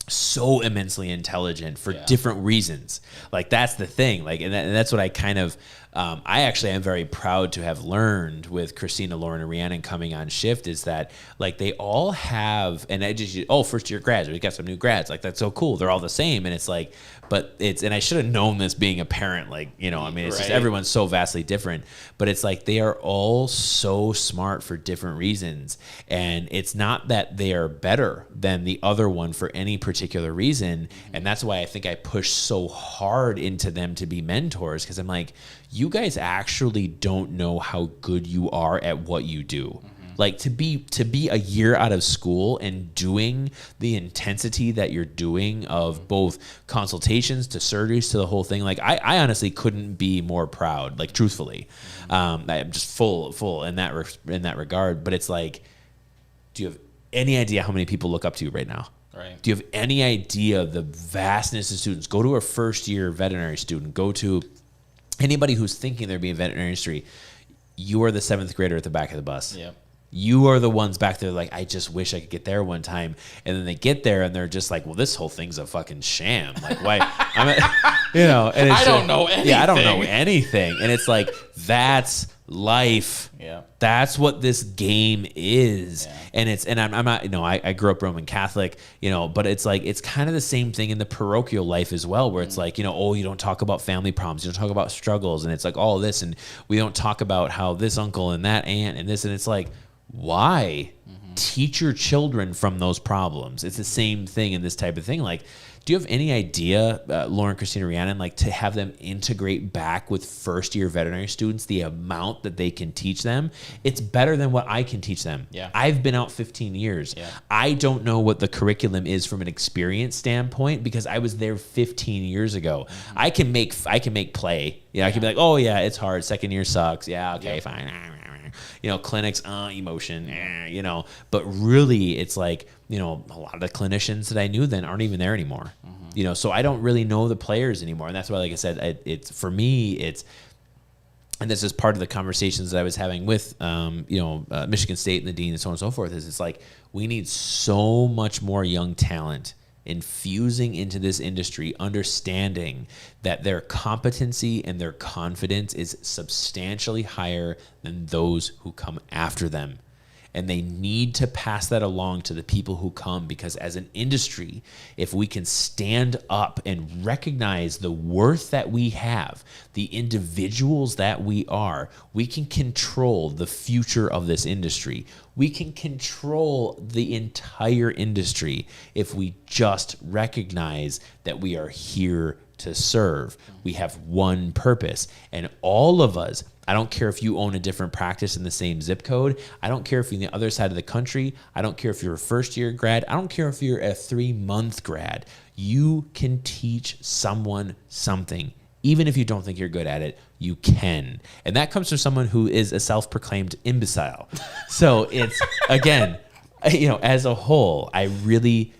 so immensely intelligent for different reasons. Like, that's the thing. Like, and that's what I kind of, I actually am very proud to have learned with Christina, Lauren, and Rhiannon coming on shift, is that, like, they all have, and I just, first year grads, we got some new grads. Like, that's so cool. They're all the same. And it's like, but it's, and I should have known this being a parent, like, you know, I mean, it's just, everyone's so vastly different, but it's like, they are all so smart for different reasons. And it's not that they are better than the other one for any particular reason. And that's why I think I push so hard into them to be mentors. 'Cause I'm like, you guys actually don't know how good you are at what you do. Like, to be a year out of school and doing the intensity that you're doing of both consultations to surgeries to the whole thing. Like, I honestly couldn't be more proud, like, truthfully. I'm just full in that regard. But it's like, do you have any idea how many people look up to you right now? Right. Do you have any idea the vastness of students? Go to a first year veterinary student. Go to anybody who's thinking they're being veterinary industry. You are the 7th grader at the back of the bus. Yep. You are the ones back there like, I just wish I could get there one time. And then they get there and they're just like, well, this whole thing's a fucking sham. Like, why? You know, and it's I don't know anything. Yeah, I don't know anything. And it's like, that's life. Yeah. That's what this game is. Yeah. And I'm not, you know, I grew up Roman Catholic, you know, but it's like, it's kind of the same thing in the parochial life as well, where it's like, you know, oh, you don't talk about family problems. You don't talk about struggles. And it's like all this. And we don't talk about how this uncle and that aunt and this. And it's like, why? Teach your children from those problems. It's the same thing in this type of thing. Like, do you have any idea, Lauren, Christina, Rhiannon, like, to have them integrate back with first year veterinary students, the amount that they can teach them? It's better than what I can teach them. Yeah. I've been out 15 years. Yeah. I don't know what the curriculum is from an experience standpoint because I was there 15 years ago. I can make play. I can be like, oh yeah, it's hard. Second year sucks. Yeah. Okay, fine. You know, clinics, emotion, you know, but really it's like, you know, a lot of the clinicians that I knew then aren't even there anymore, you know, so I don't really know the players anymore. And that's why, like I said, it's for me, it's, and this is part of the conversations that I was having with, Michigan State and the dean and so on and so forth, is it's like, we need so much more young talent infusing into this industry, understanding that their competency and their confidence is substantially higher than those who come after them. And they need to pass that along to the people who come, because as an industry, if we can stand up and recognize the worth that we have, the individuals that we are, we can control the future of this industry. We can control the entire industry if we just recognize that we are here to serve. We have one purpose, and all of us, I don't care if you own a different practice in the same zip code. I don't care if you're on the other side of the country. I don't care if you're a first year grad. I don't care if you're a 3-month grad. You can teach someone something. Even if you don't think you're good at it, you can. And that comes from someone who is a self-proclaimed imbecile. So it's, again, you know, as a whole, I really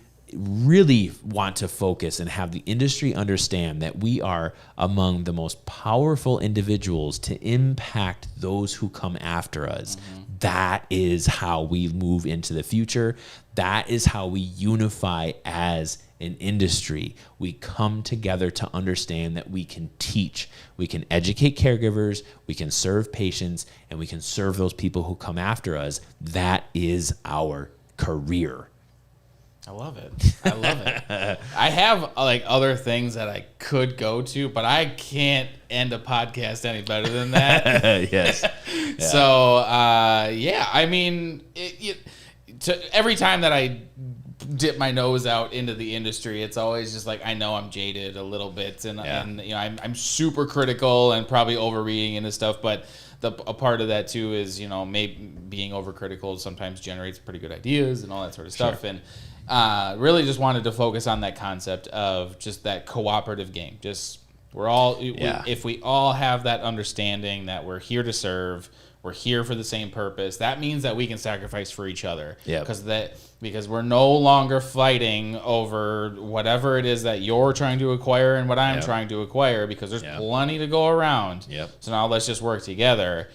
want to focus and have the industry understand that we are among the most powerful individuals to impact those who come after us. that is how we move into the future. That is how we unify as an industry. We come together to understand that we can teach, we can educate caregivers, we can serve patients, and we can serve those people who come after us. That is our career. I love it. I love it. I have like other things that I could go to, but I can't end a podcast any better than that. Yes. Yeah. So, yeah, I mean, every time that I dip my nose out into the industry, it's always just like, I know I'm jaded a little bit, and you know, I'm super critical and probably overreading into stuff, but a part of that too is, you know, maybe being overcritical sometimes generates pretty good ideas and all that sort of stuff. Sure. And really just wanted to focus on that concept of just that cooperative game. Just we're all, if we all have that understanding that we're here to serve, we're here for the same purpose, that means that we can sacrifice for each other. Yeah. Because we're no longer fighting over whatever it is that you're trying to acquire and what I'm trying to acquire, because there's plenty to go around. Yep. So now let's just work together.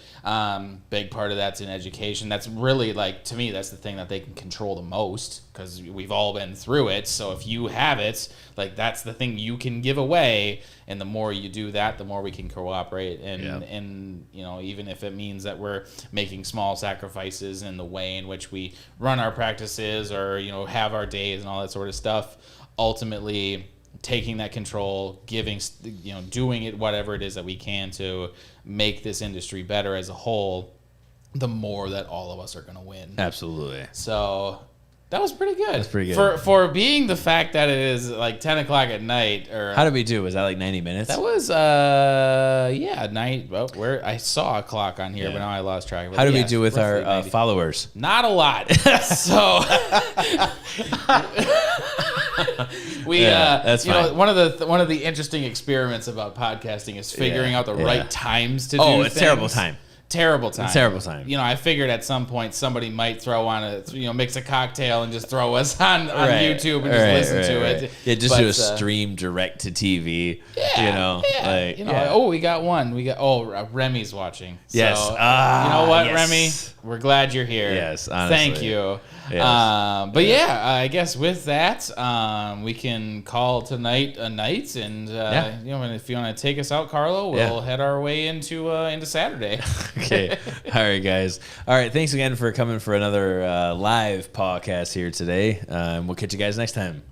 Big part of that's in education. That's really, like, to me, that's the thing that they can control the most, because we've all been through it. So if you have it, like, that's the thing you can give away. And the more you do that, the more we can cooperate. And you know, even if it means that we're making small sacrifices in the way in which we run our practices, or, you know, have our days and all that sort of stuff, ultimately taking that control, giving, you know, doing it, whatever it is that we can to make this industry better as a whole, the more that all of us are going to win. Absolutely. So that was pretty good. That's pretty good. For being the fact that it is like 10 o'clock at night. Or How did we do? Was that like 90 minutes? that was night. Well, where I saw a clock on here, but now I lost track of it. How did we do with roughly our 90. followers? Not a lot. So we that's you know, fine. one of the interesting experiments about podcasting is figuring out the right times to do Oh, it's things. terrible time. Terrible time. It's terrible time. You know, I figured at some point somebody might throw on mix a cocktail and just throw us on YouTube and just listen to it. Yeah, just But, do a stream direct to TV. Yeah, you know, like, you know, we got one. Remy's watching. Yes. So, you know what, yes. Remy? We're glad you're here. Yes, honestly. Thank you. Yes. I guess with that, we can call tonight a night, and you know, and if you want to take us out, Carlo, we'll head our way into Saturday. Okay. All right, guys. All right. Thanks again for coming for another live PAWCast here today. We'll catch you guys next time.